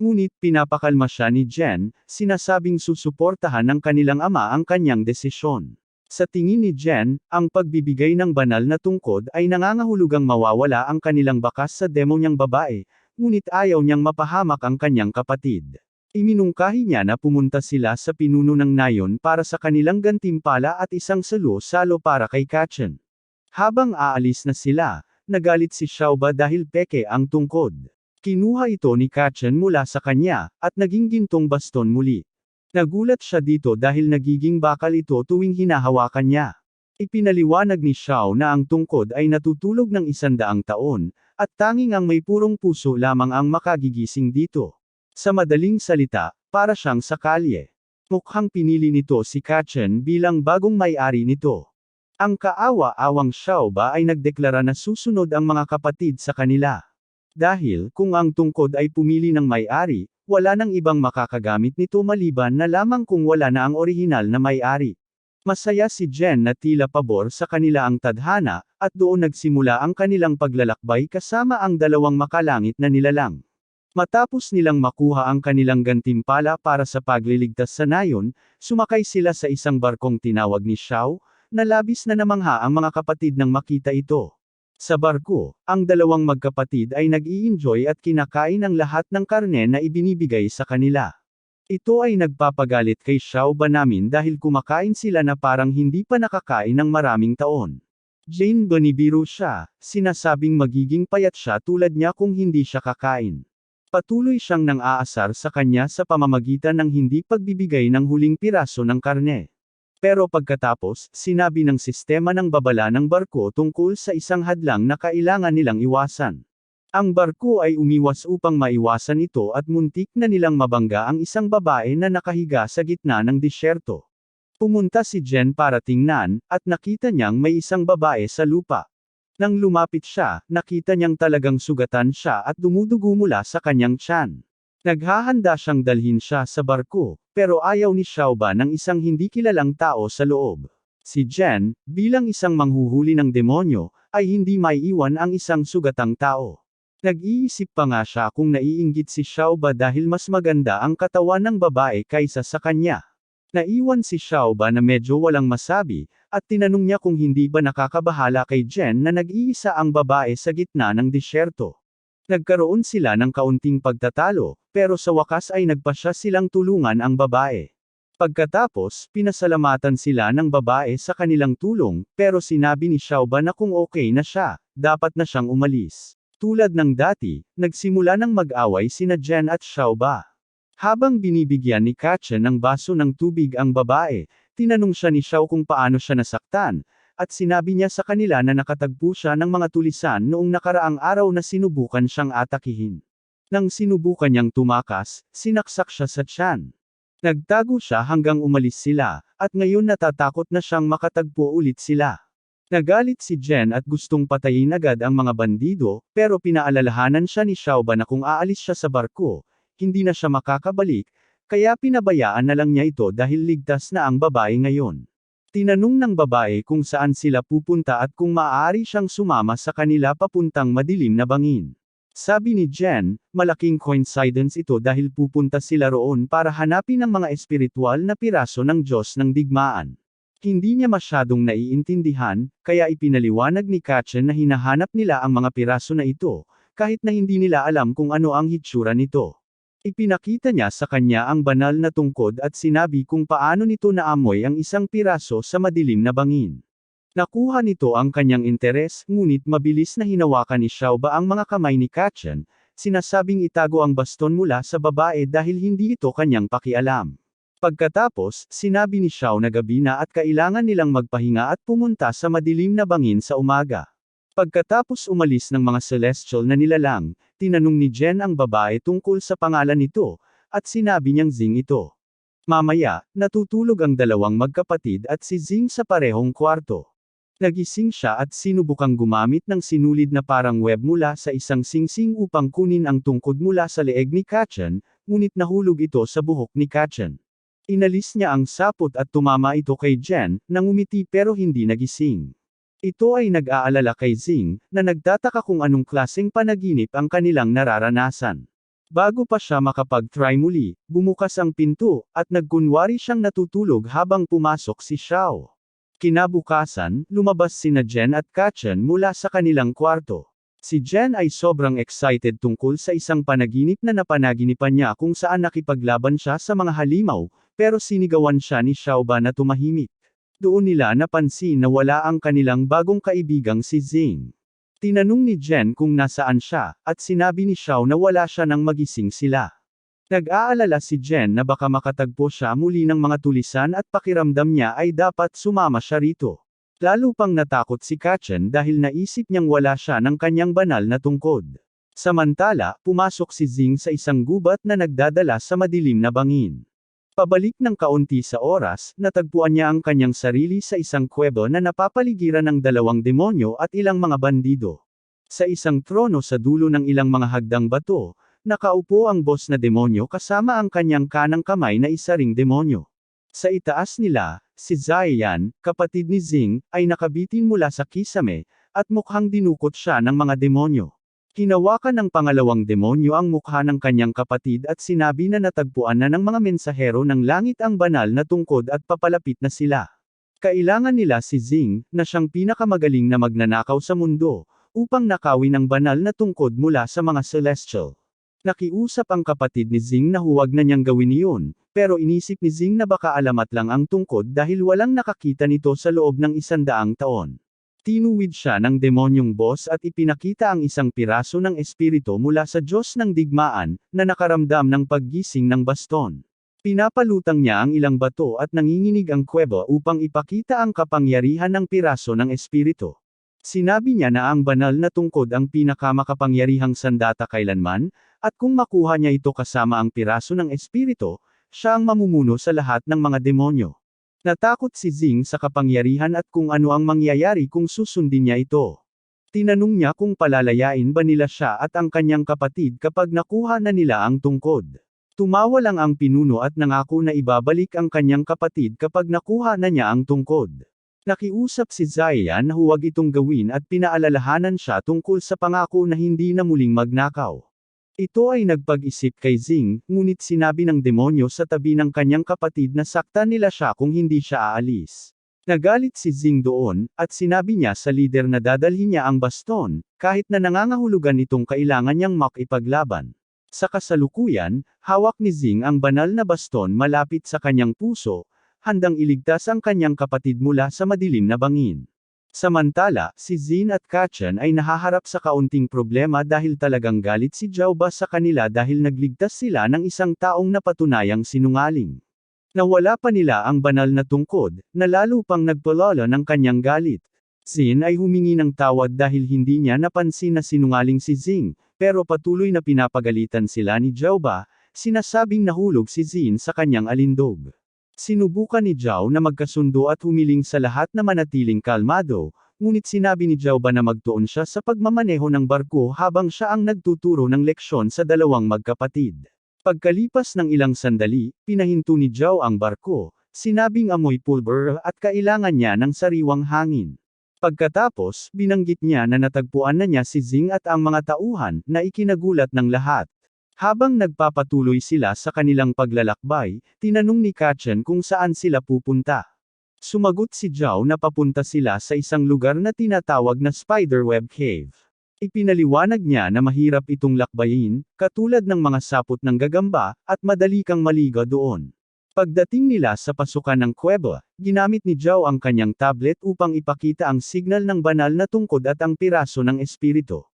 Ngunit pinapakalma siya ni Jen, sinasabing susuportahan ng kanilang ama ang kanyang desisyon. Sa tingin ni Jen, ang pagbibigay ng banal na tungkod ay nangangahulugang mawawala ang kanilang bakas sa demonyang babae, ngunit ayaw niyang mapahamak ang kanyang kapatid. Iminungkahi niya na pumunta sila sa pinuno ng nayon para sa kanilang gantimpala at isang salo-salo para kay Kachan. Habang aalis na sila, nagalit si Xiaoba dahil peke ang tungkod. Kinuha ito ni Kachan mula sa kanya, at naging gintong baston muli. Nagulat siya dito dahil nagiging bakal ito tuwing hinahawakan niya. Ipinaliwanag ni Xiao na ang tungkod ay natutulog ng 100 taon, at tanging ang may purong puso lamang ang makagigising dito. Sa madaling salita, para siyang sa kalye. Mukhang pinili nito si Kachan bilang bagong may-ari nito. Ang kaawa-awang Xiaoba ay nagdeklara na susunod ang mga kapatid sa kanila. Dahil, kung ang tungkod ay pumili ng may-ari, wala nang ibang makakagamit nito maliban na lamang kung wala na ang orihinal na may-ari. Masaya si Jen na tila pabor sa kanila ang tadhana, at doon nagsimula ang kanilang paglalakbay kasama ang 2 makalangit na nilalang. Matapos nilang makuha ang kanilang gantimpala para sa pagliligtas sa nayon, sumakay sila sa isang barkong tinawag ni Xiao, na labis na namangha ang mga kapatid nang makita ito. Sa barko, ang 2 magkapatid ay nag-i-enjoy at kinakain ang lahat ng karne na ibinibigay sa kanila. Ito ay nagpapagalit kay Xiaoba namin dahil kumakain sila na parang hindi pa nakakain ng maraming taon. Jane banibiro siya, sinasabing magiging payat siya tulad niya kung hindi siya kakain. Patuloy siyang nang-aasar sa kanya sa pamamagitan ng hindi pagbibigay ng huling piraso ng karne. Pero pagkatapos, sinabi ng sistema ng babala ng barko tungkol sa isang hadlang na kailangan nilang iwasan. Ang barko ay umiwas upang maiwasan ito at muntik na nilang mabangga ang isang babae na nakahiga sa gitna ng disyerto. Pumunta si Jen para tingnan, at nakita niyang may isang babae sa lupa. Nang lumapit siya, nakita niyang talagang sugatan siya at dumudugo mula sa kanyang tiyan. Naghahanda siyang dalhin siya sa barko, pero ayaw ni Xiaoba ng isang hindi kilalang tao sa loob. Si Jen, bilang isang manghuhuli ng demonyo, ay hindi maiiwan ang isang sugatang tao. Nag-iisip pa nga siya kung naiinggit si Xiaoba dahil mas maganda ang katawan ng babae kaysa sa kanya. Naiwan si Xiaoba na medyo walang masabi, at tinanong niya kung hindi ba nakakabahala kay Jen na nag-iisa ang babae sa gitna ng disyerto. Nagkaroon sila ng kaunting pagtatalo, pero sa wakas ay nagpasya silang tulungan ang babae. Pagkatapos, pinasalamatan sila ng babae sa kanilang tulong, pero sinabi ni Xiaoba na kung okay na siya, dapat na siyang umalis. Tulad ng dati, nagsimula ng mag-away sina Jen at Xiaoba. Habang binibigyan ni Kachen ng baso ng tubig ang babae, tinanong siya ni Xiao kung paano siya nasaktan, at sinabi niya sa kanila na nakatagpo siya ng mga tulisan noong nakaraang araw na sinubukan siyang atakihin. Nang sinubukan niyang tumakas, sinaksak siya sa tiyan. Nagtago siya hanggang umalis sila, at ngayon natatakot na siyang makatagpo ulit sila. Nagalit si Jen at gustong patayin agad ang mga bandido, pero pinaalalahanan siya ni Xiaoba na kung aalis siya sa barko, hindi na siya makakabalik, kaya pinabayaan na lang niya ito dahil ligtas na ang babae ngayon. Tinanong ng babae kung saan sila pupunta at kung maaari siyang sumama sa kanila papuntang madilim na bangin. Sabi ni Jen, malaking coincidence ito dahil pupunta sila roon para hanapin ang mga espiritual na piraso ng Diyos ng digmaan. Hindi niya masyadong naiintindihan, kaya ipinaliwanag ni Kachen na hinahanap nila ang mga piraso na ito, kahit na hindi nila alam kung ano ang hitsura nito. Ipinakita niya sa kanya ang banal na tungkod at sinabi kung paano nito naamoy ang isang piraso sa madilim na bangin. Nakuha nito ang kanyang interes, ngunit mabilis na hinawakan ni Xiaoba ang mga kamay ni Kachen, sinasabing itago ang baston mula sa babae dahil hindi ito kanyang pakialam. Pagkatapos, sinabi ni Xiao na gabi na at kailangan nilang magpahinga at pumunta sa madilim na bangin sa umaga. Pagkatapos umalis ng mga celestial na nilalang, tinanong ni Jen ang babae tungkol sa pangalan nito, at sinabi niyang Zing ito. Mamaya, natutulog ang dalawang magkapatid at si Zing sa parehong kwarto. Nagising siya at sinubukang gumamit ng sinulid na parang web mula sa isang singsing upang kunin ang tungkod mula sa leeg ni Kachen, ngunit nahulog ito sa buhok ni Kachen. Inalis niya ang sapot at tumama ito kay Jen, nang umiti pero hindi nagising. Ito ay nag-aalala kay Zing, na nagtataka kung anong klaseng panaginip ang kanilang nararanasan. Bago pa siya makapag-try muli, bumukas ang pinto, at nagkunwari siyang natutulog habang pumasok si Xiao. Kinabukasan, lumabas sina Jen at Kachen mula sa kanilang kwarto. Si Jen ay sobrang excited tungkol sa isang panaginip na napanaginipan niya kung saan nakipaglaban siya sa mga halimaw, pero sinigawan siya ni Xiaoba na tumahimik. Doon nila napansin na wala ang kanilang bagong kaibigang si Zing. Tinanong ni Jen kung nasaan siya, at sinabi ni Xiao na wala siya nang magising sila. Nag-aalala si Jen na baka makatagpo siya muli ng mga tulisan at pakiramdam niya ay dapat sumama siya rito. Lalo pang natakot si Kachen dahil naisip niyang wala siya ng kanyang banal na tungkod. Samantala, pumasok si Zing sa isang gubat na nagdadala sa madilim na bangin. Pabalik ng kaunti sa oras, natagpuan niya ang kanyang sarili sa isang kuwebo na napapaligiran ng dalawang demonyo at ilang mga bandido. Sa isang trono sa dulo ng ilang mga hagdang bato, nakaupo ang boss na demonyo kasama ang kanyang kanang kamay na isa ring demonyo. Sa itaas nila, si Zaiyan, kapatid ni Zing, ay nakabitin mula sa kisame, at mukhang dinukot siya ng mga demonyo. Hinawakan ng pangalawang demonyo ang mukha ng kanyang kapatid at sinabi na natagpuan na ng mga mensahero ng langit ang banal na tungkod at papalapit na sila. Kailangan nila si Zing, na siyang pinakamagaling na magnanakaw sa mundo, upang nakawin ang banal na tungkod mula sa mga celestial. Nakiusap ang kapatid ni Zing na huwag na niyang gawin iyon, pero inisip ni Zing na baka alamat lang ang tungkod dahil walang nakakita nito sa loob ng 100 taon. Tinuwid siya ng demonyong boss at ipinakita ang isang piraso ng espiritu mula sa Diyos ng digmaan, na nakaramdam ng paggising ng baston. Pinapalutang niya ang ilang bato at nanginginig ang kuweba upang ipakita ang kapangyarihan ng piraso ng espiritu. Sinabi niya na ang banal na tungkod ang pinakamakapangyarihang sandata kailanman, at kung makuha niya ito kasama ang piraso ng espiritu, siya ang mamumuno sa lahat ng mga demonyo. Natakot si Zing sa kapangyarihan at kung ano ang mangyayari kung susundin niya ito. Tinanong niya kung palalayain ba nila siya at ang kanyang kapatid kapag nakuha na nila ang tungkod. Tumawa lang ang pinuno at nangako na ibabalik ang kanyang kapatid kapag nakuha na niya ang tungkod. Nakiusap si Zaiyan na huwag itong gawin at pinaalalahanan siya tungkol sa pangako na hindi na muling magnakaw. Ito ay nagpag-isip kay Zing, ngunit sinabi ng demonyo sa tabi ng kanyang kapatid na saktan nila siya kung hindi siya aalis. Nagalit si Zing doon, at sinabi niya sa lider na dadalhin niya ang baston, kahit na nangangahulugan itong kailangan niyang makipaglaban. Sa kasalukuyan, hawak ni Zing ang banal na baston malapit sa kanyang puso, handang iligtas ang kanyang kapatid mula sa madilim na bangin. Samantala, si Zin at Kachan ay nahaharap sa kaunting problema dahil talagang galit si Zhaoba sa kanila dahil nagligtas sila ng isang taong napatunayang sinungaling. Nawala pa nila ang banal na tungkod, na lalo pang nagpalala ng kanyang galit. Zin ay humingi ng tawad dahil hindi niya napansin na sinungaling si Zing, pero patuloy na pinapagalitan sila ni Zhaoba, sinasabing nahulog si Zin sa kanyang alindog. Sinubukan ni Zhao na magkasundo at humiling sa lahat na manatiling kalmado, ngunit sinabi ni Zhaoba na magtuon siya sa pagmamaneho ng barko habang siya ang nagtuturo ng leksyon sa dalawang magkapatid. Pagkalipas ng ilang sandali, pinahinto ni Zhao ang barko, sinabing amoy pulver at kailangan niya ng sariwang hangin. Pagkatapos, binanggit niya na natagpuan na niya si Zing at ang mga tauhan, na ikinagulat ng lahat. Habang nagpapatuloy sila sa kanilang paglalakbay, tinanong ni Kachan kung saan sila pupunta. Sumagot si Zhao na papunta sila sa isang lugar na tinatawag na Spiderweb Cave. Ipinaliwanag niya na mahirap itong lakbayin, katulad ng mga sapot ng gagamba, at madali kang maligo doon. Pagdating nila sa pasukan ng kuweba, ginamit ni Zhao ang kanyang tablet upang ipakita ang signal ng banal na tungkod at ang piraso ng espiritu.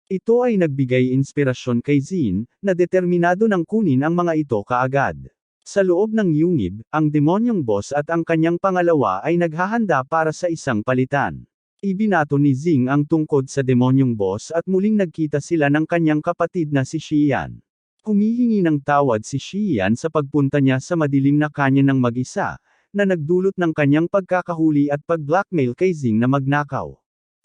Ito ay nagbigay inspirasyon kay Zin, na determinado nang kunin ang mga ito kaagad. Sa loob ng yungib, ang demonyong boss at ang kanyang pangalawa ay naghahanda para sa isang palitan. Ibinato ni Zing ang tungkod sa demonyong boss at muling nagkita sila ng kanyang kapatid na si Xian. Humihingi ng tawad si Xian sa pagpunta niya sa madilim na kanya ng mag-isa, na nagdulot ng kanyang pagkakahuli at pag-blackmail kay Zing na magnakaw.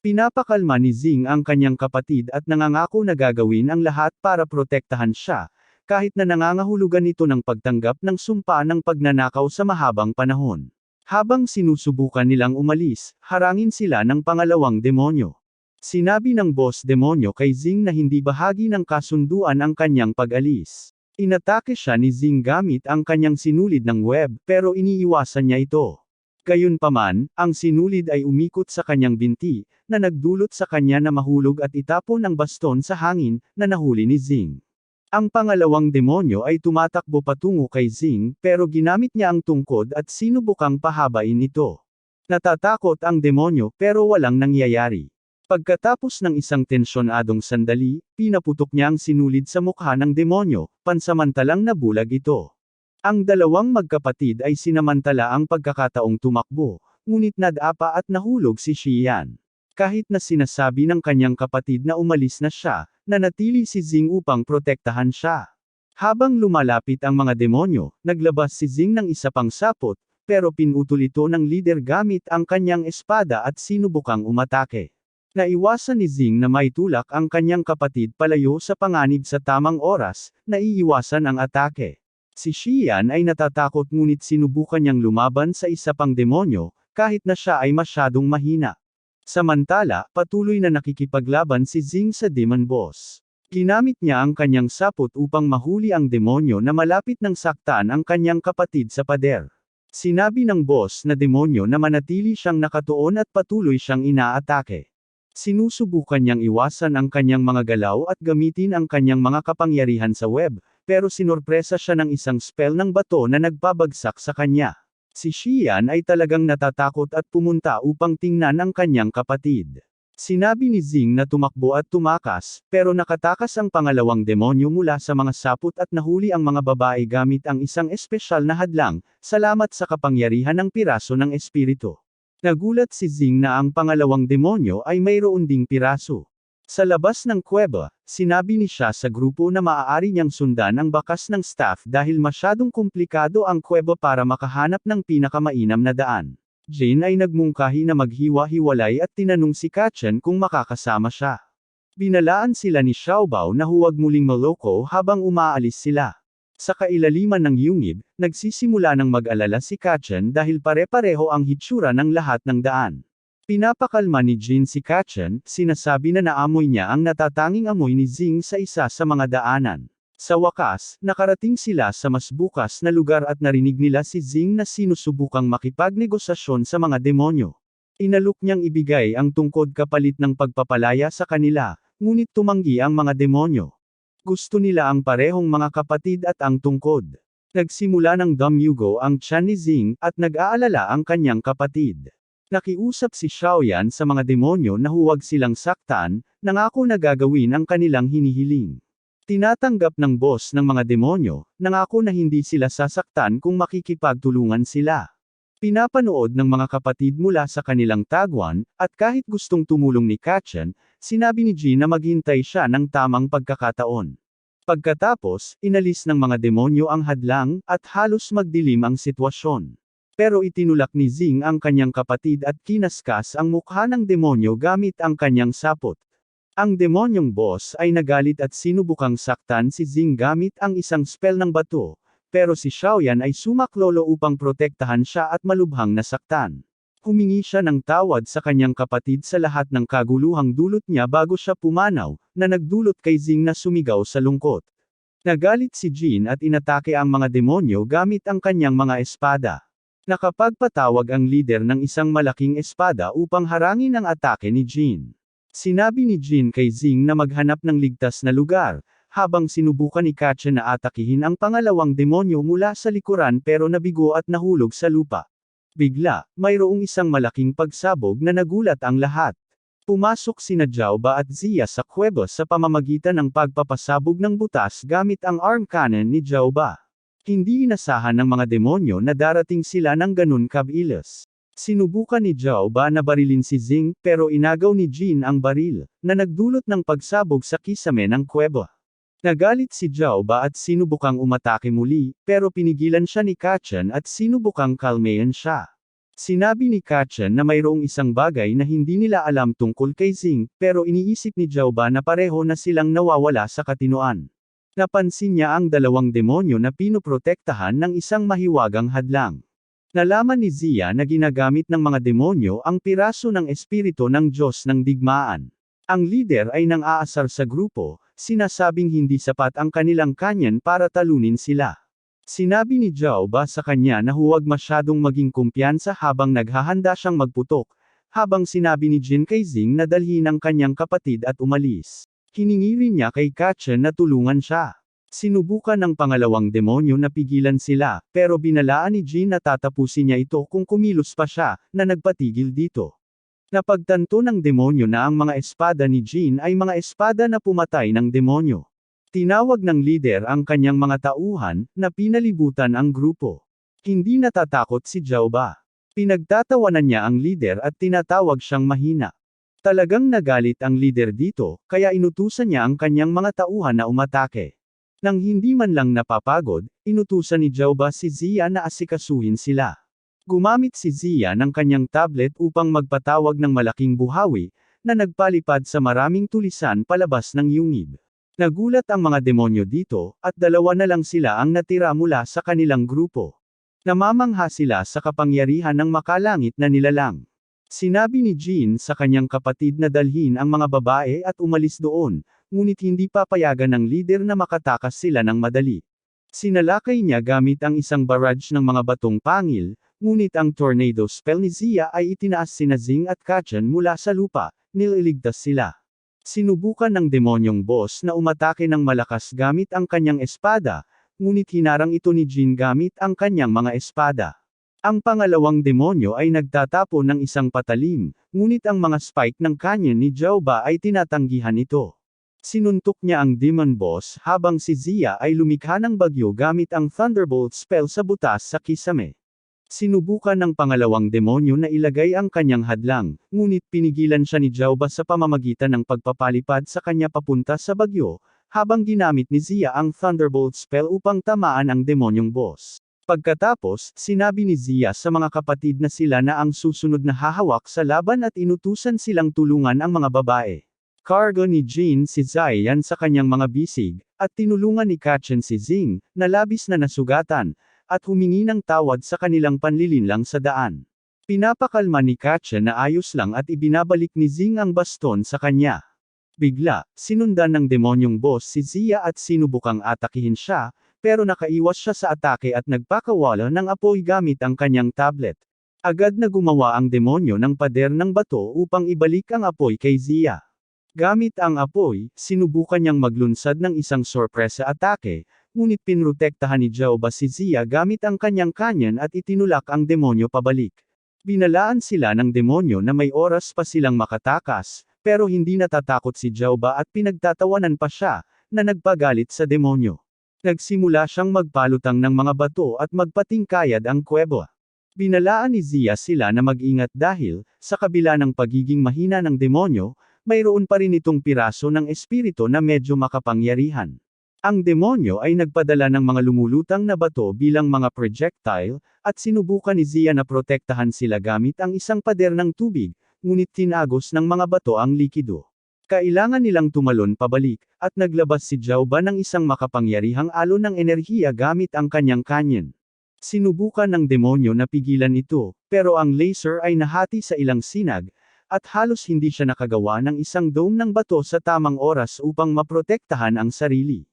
Pinapakalma ni Zing ang kanyang kapatid at nangangako na gagawin ang lahat para protektahan siya, kahit na nangangahulugan ito ng pagtanggap ng sumpa ng pagnanakaw sa mahabang panahon. Habang sinusubukan nilang umalis, harangin sila ng pangalawang demonyo. Sinabi ng boss demonyo kay Zing na hindi bahagi ng kasunduan ang kanyang pag-alis. Inatake siya ni Zing gamit ang kanyang sinulid ng web pero iniiwasan niya ito. Gayunpaman, ang sinulid ay umikot sa kanyang binti, na nagdulot sa kanya na mahulog at itapon ang baston sa hangin, na nahuli ni Zing. Ang pangalawang demonyo ay tumatakbo patungo kay Zing, pero ginamit niya ang tungkod at sinubukang pahabain ito. Natatakot ang demonyo pero walang nangyayari. Pagkatapos ng isang tensyonadong sandali, pinaputok niya ang sinulid sa mukha ng demonyo, pansamantalang nabulag ito. Ang dalawang magkapatid ay sinamantala ang pagkakataong tumakbo, ngunit nadapa at nahulog si Xian. Kahit na sinasabi ng kanyang kapatid na umalis na siya, nanatili si Zing upang protektahan siya. Habang lumalapit ang mga demonyo, naglabas si Zing ng isa pang sapot, pero pinutol ito ng leader gamit ang kanyang espada at sinubukang umatake. Naiwasan ni Zing na maitulak ang kanyang kapatid palayo sa panganib sa tamang oras, naiiwasan ang atake. Si Xian ay natatakot ngunit sinubukan niyang lumaban sa isa pang demonyo, kahit na siya ay masyadong mahina. Samantala, patuloy na nakikipaglaban si Zing sa Demon Boss. Ginamit niya ang kanyang sapot upang mahuli ang demonyo na malapit ng saktan ang kanyang kapatid sa pader. Sinabi ng boss na demonyo na manatili siyang nakatuon at patuloy siyang inaatake. Sinusubukan niyang iwasan ang kanyang mga galaw at gamitin ang kanyang mga kapangyarihan sa web, pero sinorpresa siya ng isang spell ng bato na nagpabagsak sa kanya. Si Xian ay talagang natatakot at pumunta upang tingnan ang kanyang kapatid. Sinabi ni Zing na tumakbo at tumakas, pero nakatakas ang pangalawang demonyo mula sa mga sapot at nahuli ang mga babae gamit ang isang espesyal na hadlang, salamat sa kapangyarihan ng piraso ng espiritu. Nagulat si Zing na ang pangalawang demonyo ay mayroon ding piraso. Sa labas ng kuweba, sinabi ni siya sa grupo na maaari niyang sundan ang bakas ng staff dahil masyadong komplikado ang kuweba para makahanap ng pinakamainam na daan. Jin ay nagmungkahi na maghiwa-hiwalay at tinanong si Kachan kung makakasama siya. Binalaan sila ni Xiaobao na huwag muling maloko habang umaalis sila. Sa kailaliman ng yungib, nagsisimula ng mag-alala si Kachan dahil pare-pareho ang hitsura ng lahat ng daan. Pinapakalma ni Jin si Kachan, sinasabi na naamoy niya ang natatanging amoy ni Zing sa isa sa mga daanan. Sa wakas, nakarating sila sa mas bukas na lugar at narinig nila si Zing na sinusubukang makipagnegosasyon sa mga demonyo. Inalok niyang ibigay ang tungkod kapalit ng pagpapalaya sa kanila, ngunit tumanggi ang mga demonyo. Gusto nila ang parehong mga kapatid at ang tungkod. Nagsimula ng dumyugo ang tiyan ni Xing, at nag-aalala ang kanyang kapatid. Nakiusap si Xiaoyan sa mga demonyo na huwag silang saktan, nangako na gagawin ang kanilang hinihiling. Tinatanggap ng boss ng mga demonyo, nangako na hindi sila sasaktan kung makikipagtulungan sila. Pinapanood ng mga kapatid mula sa kanilang tagwan, at kahit gustong tumulong ni Kachen, sinabi ni Jin na maghintay siya ng tamang pagkakataon. Pagkatapos, inalis ng mga demonyo ang hadlang, at halos magdilim ang sitwasyon. Pero itinulak ni Xing ang kanyang kapatid at kinaskas ang mukha ng demonyo gamit ang kanyang sapot. Ang demonyong boss ay nagalit at sinubukang saktan si Xing gamit ang isang spell ng bato, pero si Xiaoyan ay sumaklolo upang protektahan siya at malubhang nasaktan. Humingi siya ng tawad sa kanyang kapatid sa lahat ng kaguluhang dulot niya bago siya pumanaw, na nagdulot kay Xing na sumigaw sa lungkot. Nagalit si Jin at inatake ang mga demonyo gamit ang kanyang mga espada. Nakapagpatawag ang leader ng isang malaking espada upang harangin ang atake ni Jin. Sinabi ni Jin kay Xing na maghanap ng ligtas na lugar, habang sinubukan ni Kachen na atakihin ang pangalawang demonyo mula sa likuran pero nabigo at nahulog sa lupa. Bigla, mayroong isang malaking pagsabog na nagulat ang lahat. Pumasok sina Zhaoba at Zia sa kuweba sa pamamagitan ng pagpapasabog ng butas gamit ang arm cannon ni Zhaoba. Hindi inasahan ng mga demonyo na darating sila ng ganun kabilis. Sinubukan ni Zhaoba na barilin si Xing, pero inagaw ni Jin ang baril, na nagdulot ng pagsabog sa kisame ng kuweba. Nagalit si Zhaoba at sinubukang umatake muli, pero pinigilan siya ni Kachen at sinubukang kalmayan siya. Sinabi ni Kachen na mayroong isang bagay na hindi nila alam tungkol kay Xing, pero iniisip ni Zhaoba na pareho na silang nawawala sa katinoan. Napansin niya ang dalawang demonyo na pinoprotektahan ng isang mahiwagang hadlang. Nalaman ni Zia na ginagamit ng mga demonyo ang piraso ng espiritu ng Diyos ng digmaan. Ang leader ay nang-aasar sa grupo, sinasabing hindi sapat ang kanilang kanyan para talunin sila. Sinabi ni Zhaoba sa kanya na huwag masyadong maging kumpiyansa habang naghahanda siyang magputok, habang sinabi ni Jin kay Xing na dalhin ang kanyang kapatid at umalis. Hiningi rin niya kay Kachen na tulungan siya. Sinubukan ng pangalawang demonyo na pigilan sila, pero binalaan ni Jin na tatapusin niya ito kung kumilos pa siya, na nagpatigil dito. Napagtanto ng demonyo na ang mga espada ni Jin ay mga espada na pumatay ng demonyo. Tinawag ng leader ang kanyang mga tauhan, na pinalibutan ang grupo. Hindi natatakot si Zhaoba. Pinagtatawanan niya ang leader at tinatawag siyang mahina. Talagang nagalit ang leader dito, kaya inutusan niya ang kanyang mga tauhan na umatake. Nang hindi man lang napapagod, inutusan ni Zhaoba si Zia na asikasuhin sila. Gumamit si Zia ng kanyang tablet upang magpatawag ng malaking buhawi, na nagpalipad sa maraming tulisan palabas ng yungib. Nagulat ang mga demonyo dito, at dalawa na lang sila ang natira mula sa kanilang grupo. Namamangha sila sa kapangyarihan ng makalangit na nilalang. Sinabi ni Jin sa kanyang kapatid na dalhin ang mga babae at umalis doon, ngunit hindi papayagan ng leader na makatakas sila ng madali. Sinalakay niya gamit ang isang barrage ng mga batong pangil, ngunit ang tornado spell ni Zia ay itinaas sina Xing at Kachen mula sa lupa, nililigtas sila. Sinubukan ng demonyong boss na umatake ng malakas gamit ang kanyang espada, ngunit hinarang ito ni Jin gamit ang kanyang mga espada. Ang pangalawang demonyo ay nagtatapon ng isang patalim, ngunit ang mga spike ng canyon ni Zhaoba ay tinatanggihan ito. Sinuntok niya ang demon boss habang si Zia ay lumikha ng bagyo gamit ang Thunderbolt spell sa butas sa kisame. Sinubukan ng pangalawang demonyo na ilagay ang kanyang hadlang, ngunit pinigilan siya ni Zhaoba sa pamamagitan ng pagpapalipad sa kanya papunta sa bagyo, habang ginamit ni Zia ang Thunderbolt spell upang tamaan ang demonyong boss. Pagkatapos, sinabi ni Zia sa mga kapatid na sila na ang susunod na hahawak sa laban at inutusan silang tulungan ang mga babae. Cargo ni Jin si Ziyan sa kanyang mga bisig, at tinulungan ni Kachen si Xing, na labis na nasugatan, at humingi ng tawad sa kanilang panlilinlang sa daan. Pinapakalma ni Kachen na ayos lang at ibinabalik ni Xing ang baston sa kanya. Bigla, sinundan ng demonyong boss si Zia at sinubukang atakihin siya, pero nakaiwas siya sa atake at nagpakawala ng apoy gamit ang kanyang tablet. Agad na gumawa ang demonyo ng pader ng bato upang ibalik ang apoy kay Zia. Gamit ang apoy, sinubukan niyang maglunsad ng isang sorpresa atake, ngunit pinrotektahan ni Jehovah si Zia gamit ang kanyang kanyan at itinulak ang demonyo pabalik. Binalaan sila ng demonyo na may oras pa silang makatakas, pero hindi natatakot si Jehovah at pinagtatawanan pa siya, na nagpagalit sa demonyo. Nagsimula siyang magpalutang ng mga bato at magpatingkayad ang kuweba. Binalaan ni Zia sila na mag-ingat dahil, sa kabila ng pagiging mahina ng demonyo, mayroon pa rin itong piraso ng espiritu na medyo makapangyarihan. Ang demonyo ay nagpadala ng mga lumulutang na bato bilang mga projectile, at sinubukan ni Zia na protektahan sila gamit ang isang pader ng tubig, ngunit tinagos ng mga bato ang likido. Kailangan nilang tumalon pabalik, at naglabas si Jehovah ng isang makapangyarihang alon ng enerhiya gamit ang kanyang kanyan. Sinubukan ng demonyo na pigilan ito, pero ang laser ay nahati sa ilang sinag, at halos hindi siya nakagawa ng isang dome ng bato sa tamang oras upang maprotektahan ang sarili.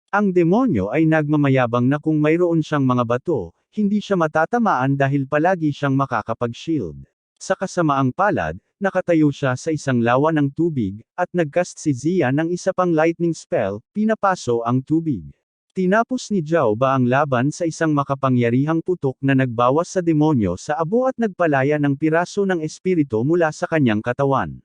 Ang demonyo ay nagmamayabang na kung mayroon siyang mga bato, hindi siya matatamaan dahil palagi siyang makakapag-shield. Sa kasamaang palad, nakatayo siya sa isang lawa ng tubig, at nagcast si Zia ng isa pang lightning spell, pinapaso ang tubig. Tinapos ni Jehovah ang laban sa isang makapangyarihang putok na nagbawas sa demonyo sa abo at nagpalaya ng piraso ng espiritu mula sa kanyang katawan.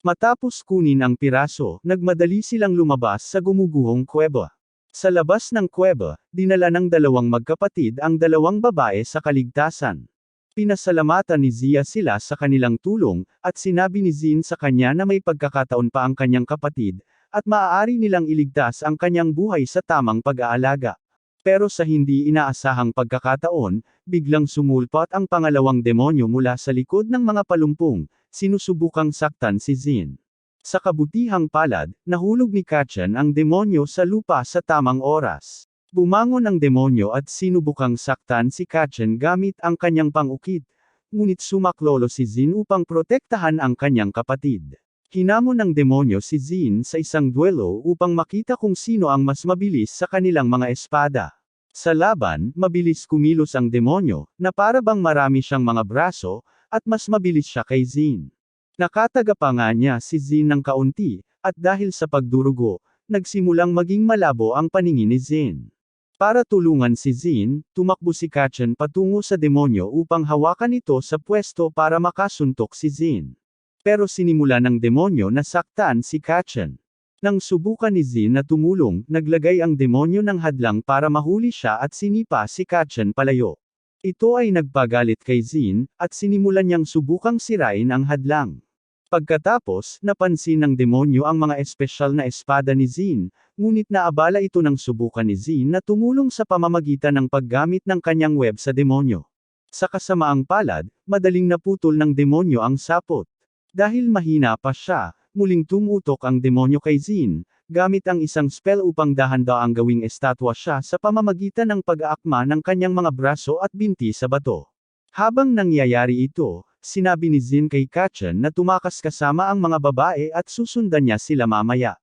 Matapos kunin ang piraso, nagmadali silang lumabas sa gumuguhong kuweba. Sa labas ng kuweba, dinala ng dalawang magkapatid ang dalawang babae sa kaligtasan. Pinasalamatan ni Zia sila sa kanilang tulong, at sinabi ni Zin sa kanya na may pagkakataon pa ang kanyang kapatid, at maaari nilang iligtas ang kanyang buhay sa tamang pag-aalaga. Pero sa hindi inaasahang pagkakataon, biglang sumulpot ang pangalawang demonyo mula sa likod ng mga palumpong, sinusubukang saktan si Zin. Sa kabutihang palad, nahulog ni Kachan ang demonyo sa lupa sa tamang oras. Bumangon ang demonyo at sinubukang saktan si Kachan gamit ang kanyang pangukit, ngunit sumaklolo si Zin upang protektahan ang kanyang kapatid. Hinamon ng demonyo si Zin sa isang duelo upang makita kung sino ang mas mabilis sa kanilang mga espada. Sa laban, mabilis kumilos ang demonyo, na para bang marami siyang mga braso, at mas mabilis siya kay Zin. Nakatagapa nga niya si Zin ng kaunti, at dahil sa pagdurugo, nagsimulang maging malabo ang paningin ni Zin. Para tulungan si Zin, tumakbo si Kachan patungo sa demonyo upang hawakan ito sa pwesto para makasuntok si Zin. Pero sinimula ng demonyo na saktan si Kachan. Nang subukan ni Zin na tumulong, naglagay ang demonyo ng hadlang para mahuli siya at sinipa si Kachan palayo. Ito ay nagpagalit kay Zin, at sinimulan niyang subukang sirain ang hadlang. Pagkatapos, napansin ng demonyo ang mga espesyal na espada ni Zin, ngunit naabala ito ng subukan ni Zin na tumulong sa pamamagitan ng paggamit ng kanyang web sa demonyo. Sa kasamaang palad, madaling naputol ng demonyo ang sapot. Dahil mahina pa siya, muling tumutok ang demonyo kay Zin, gamit ang isang spell upang dahan-daang gawing estatwa siya sa pamamagitan ng pag-aakma ng kanyang mga braso at binti sa bato. Habang nangyayari ito, sinabi ni Zin kay Kachan na tumakas kasama ang mga babae at susundan niya sila mamaya.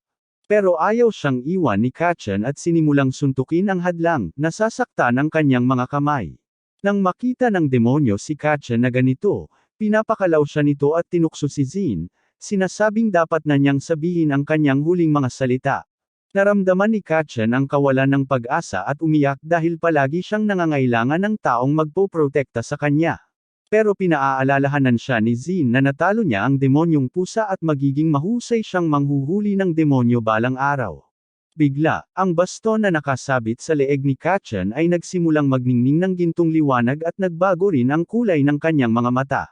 Pero ayaw siyang iwan ni Kachan at sinimulang suntukin ang hadlang, nasasaktan ang kanyang mga kamay. Nang makita ng demonyo si Kachan na ganito, pinapakalaw siya nito at tinukso si Zin, sinasabing dapat na niyang sabihin ang kanyang huling mga salita. Naramdaman ni Kachan ang kawalan ng pag-asa at umiyak dahil palagi siyang nangangailangan ng taong magpoprotekta sa kanya. Pero pinaaalalahanan siya ni Zin na natalo niya ang demonyong pusa at magiging mahusay siyang manghuhuli ng demonyo balang araw. Bigla, ang baston na nakasabit sa leeg ni Kachan ay nagsimulang magningning ng gintong liwanag at nagbago rin ang kulay ng kanyang mga mata.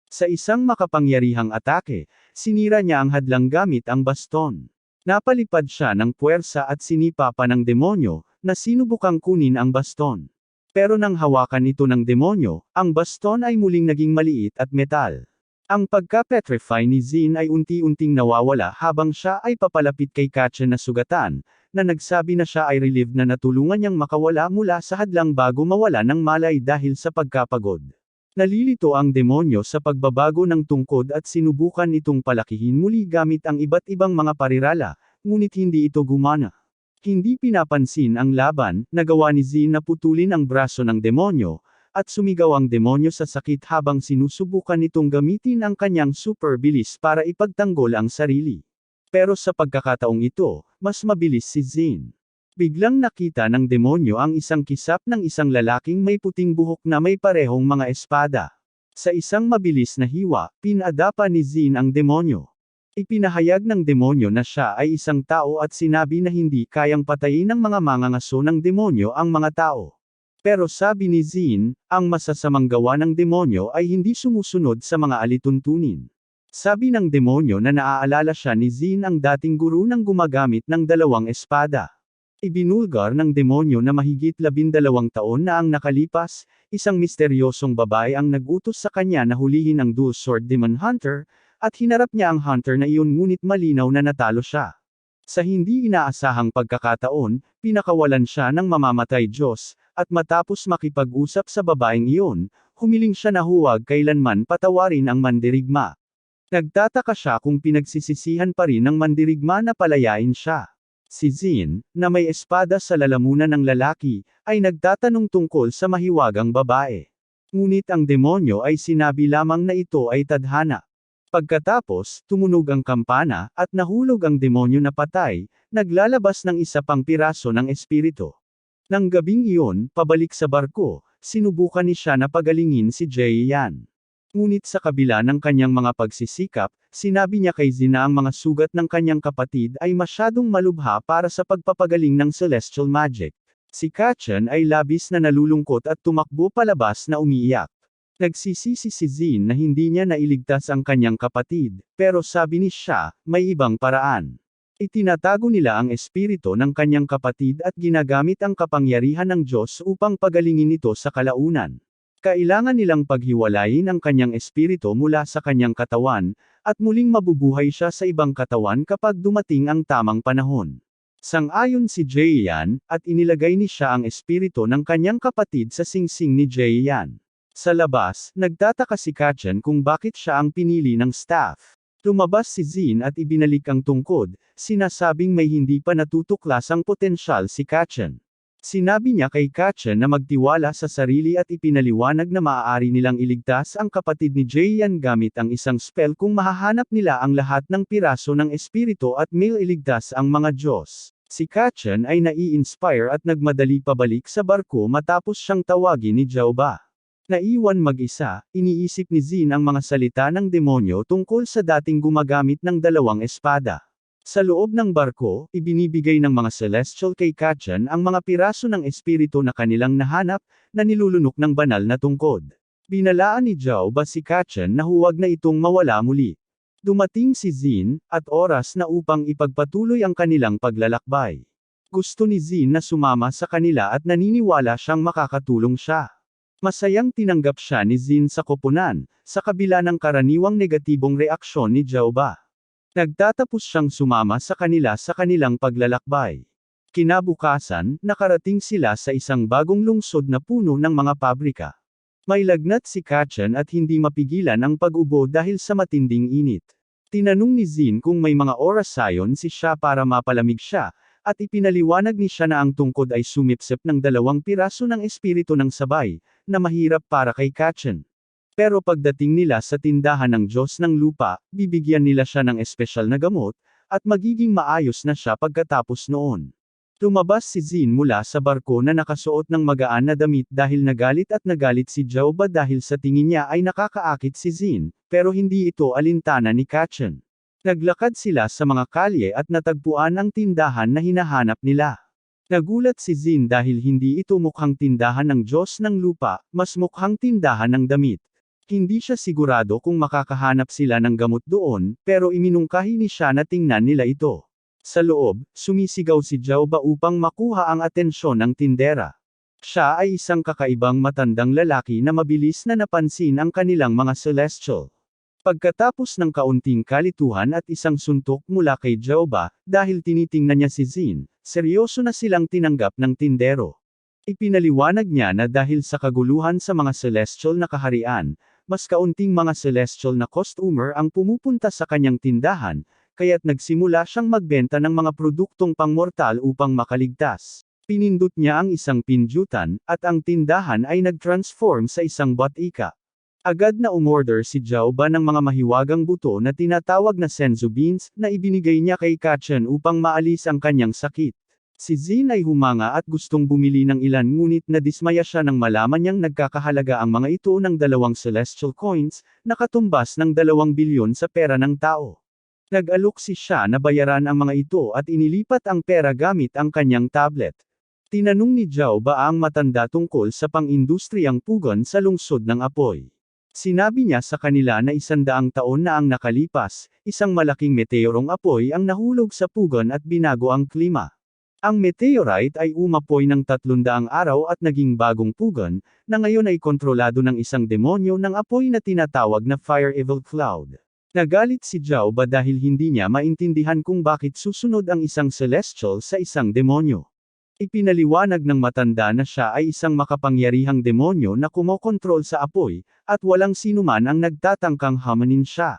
Sa isang makapangyarihang atake, sinira niya ang hadlang gamit ang baston. Napalipad siya ng puwersa at sinipa pa ng demonyo, na sinubukang kunin ang baston. Pero nang hawakan ito ng demonyo, ang baston ay muling naging maliit at metal. Ang pagka-petrify ni Zin ay unti-unting nawawala habang siya ay papalapit kay Kachan na sugatan, na nagsabi na siya ay relieved na natulungan niyang makawala mula sa hadlang bago mawala ng malay dahil sa pagkapagod. Nalilito ang demonyo sa pagbabago ng tungkod at sinubukan itong palakihin muli gamit ang iba't ibang mga parirala, ngunit hindi ito gumana. Hindi pinapansin ang laban, nagawa ni Zin na putulin ang braso ng demonyo, at sumigaw ang demonyo sa sakit habang sinusubukan nitong gamitin ang kanyang super bilis para ipagtanggol ang sarili. Pero sa pagkakataong ito, mas mabilis si Zin. Biglang nakita ng demonyo ang isang kisap ng isang lalaking may puting buhok na may parehong mga espada. Sa isang mabilis na hiwa, pinadapa ni Zin ang demonyo. Ipinahayag ng demonyo na siya ay isang tao at sinabi na hindi kayang patayin ng mga mangangaso ng demonyo ang mga tao. Pero sabi ni Zin, ang masasamang gawa ng demonyo ay hindi sumusunod sa mga alituntunin. Sabi ng demonyo na naaalala siya ni Zin ang dating guru ng gumagamit ng dalawang espada. Ibinulgar ng demonyo na mahigit 12 taon na ang nakalipas, isang misteryosong babae ang nag-utos sa kanya na hulihin ang Dual Sword Demon Hunter, at hinarap niya ang hunter na iyon ngunit malinaw na natalo siya. Sa hindi inaasahang pagkakataon, pinakawalan siya ng mamamatay Diyos, at matapos makipag-usap sa babaeng iyon, humiling siya na huwag kailanman patawarin ang mandirigma. Nagtataka siya kung pinagsisisihan pa rin ng mandirigma na palayain siya. Si Zin, na may espada sa lalamunan ng lalaki, ay nagtatanong tungkol sa mahiwagang babae. Ngunit ang demonyo ay sinabi lamang na ito ay tadhana. Pagkatapos, tumunog ang kampana, at nahulog ang demonyo na patay, naglalabas ng isa pang piraso ng espiritu. Nang gabing iyon, pabalik sa barko, sinubukan ni siya na pagalingin si Jaeyan. Ngunit sa kabila ng kanyang mga pagsisikap, sinabi niya kay Zin na ang mga sugat ng kanyang kapatid ay masyadong malubha para sa pagpapagaling ng celestial magic. Si Kachan ay labis na nalulungkot at tumakbo palabas na umiiyak. Nagsisisi si Zin na hindi niya nailigtas ang kanyang kapatid, pero sabi ni siya, may ibang paraan. Itinatago nila ang espiritu ng kanyang kapatid at ginagamit ang kapangyarihan ng Diyos upang pagalingin ito sa kalaunan. Kailangan nilang paghiwalayin ang kanyang espiritu mula sa kanyang katawan, at muling mabubuhay siya sa ibang katawan kapag dumating ang tamang panahon. Sang-ayon si Jaeyan, at inilagay ni siya ang espiritu ng kanyang kapatid sa singsing ni Jaeyan. Sa labas, nagtataka si Kachan kung bakit siya ang pinili ng staff. Lumabas si Zin at ibinalik ang tungkod, sinasabing may hindi pa natutuklasang potensyal si Kachan. Sinabi niya kay Kachan na magtiwala sa sarili at ipinaliwanag na maaari nilang iligtas ang kapatid ni Jaeyan gamit ang isang spell kung mahahanap nila ang lahat ng piraso ng espiritu at iligtas ang mga Diyos. Si Kachan ay nai-inspire at nagmadali pabalik sa barko matapos siyang tawagin ni Jaoba. Naiwan mag-isa, iniisip ni Zin ang mga salita ng demonyo tungkol sa dating gumagamit ng dalawang espada. Sa loob ng barko, ibinibigay ng mga celestial kay Kachan ang mga piraso ng espiritu na kanilang nahanap, na nilulunok ng banal na tungkod. Binalaan ni Jaoba si Kachan na huwag na itong mawala muli. Dumating si Zin, at oras na upang ipagpatuloy ang kanilang paglalakbay. Gusto ni Zin na sumama sa kanila at naniniwala siyang makakatulong siya. Masayang tinanggap siya ni Zin sa koponan, sa kabila ng karaniwang negatibong reaksyon ni Jaoba. Nagtatapos siyang sumama sa kanila sa kanilang paglalakbay. Kinabukasan, nakarating sila sa isang bagong lungsod na puno ng mga pabrika. May lagnat si Kachan at hindi mapigilan ang pag-ubo dahil sa matinding init. Tinanong ni Zin kung may mga orasayon si siya para mapalamig siya, at ipinaliwanag ni siya na ang tungkod ay sumipsip ng 2 piraso ng espiritu ng sabay, na mahirap para kay Kachan. Pero pagdating nila sa tindahan ng Diyos ng lupa, bibigyan nila siya ng espesyal na gamot, at magiging maayos na siya pagkatapos noon. Lumabas si Zin mula sa barko na nakasuot ng magaan na damit dahil nagalit si Jaoba dahil sa tingin niya ay nakakaakit si Zin, pero hindi ito alintana ni Kachan. Naglakad sila sa mga kalye at natagpuan ang tindahan na hinahanap nila. Nagulat si Zin dahil hindi ito mukhang tindahan ng Diyos ng lupa, mas mukhang tindahan ng damit. Hindi siya sigurado kung makakahanap sila ng gamot doon, pero iminungkahi ni siya na tingnan nila ito. Sa loob, sumisigaw si Jaoba upang makuha ang atensyon ng tindera. Siya ay isang kakaibang matandang lalaki na mabilis na napansin ang kanilang mga celestial. Pagkatapos ng kaunting kalituhan at isang suntok mula kay Jaoba, dahil tinitingnan niya si Zin, seryoso na silang tinanggap ng tindero. Ipinaliwanag niya na dahil sa kaguluhan sa mga celestial na kaharian, mas kaunting mga celestial na customer ang pumupunta sa kanyang tindahan, kaya't nagsimula siyang magbenta ng mga produktong pangmortal upang makaligtas. Pinindot niya ang isang pindutan, at ang tindahan ay nag-transform sa isang botika. Agad na umorder si Zhao Ba ng mga mahiwagang buto na tinatawag na senzu beans, na ibinigay niya kay Kachan upang maalis ang kanyang sakit. Si Zin ay humanga at gustong bumili ng ilan ngunit nadismaya siya nang malaman niyang nagkakahalaga ang mga ito ng 2 celestial coins, na katumbas ng 2 bilyon sa pera ng tao. Nag-alok siya na bayaran ang mga ito at inilipat ang pera gamit ang kanyang tablet. Tinanong ni Zhao Ba ang matanda tungkol sa pang-industriyang pugon sa lungsod ng apoy. Sinabi niya sa kanila na 100 taon na ang nakalipas, isang malaking meteorong apoy ang nahulog sa pugon at binago ang klima. Ang meteorite ay umapoy ng 300 araw at naging bagong pugon, na ngayon ay kontrolado ng isang demonyo ng apoy na tinatawag na Fire Evil Cloud. Nagalit si Zhao Ba dahil hindi niya maintindihan kung bakit susunod ang isang celestial sa isang demonyo. Ipinaliwanag ng matanda na siya ay isang makapangyarihang demonyo na kumokontrol sa apoy, at walang sinuman ang nagtatangkang hamanin siya.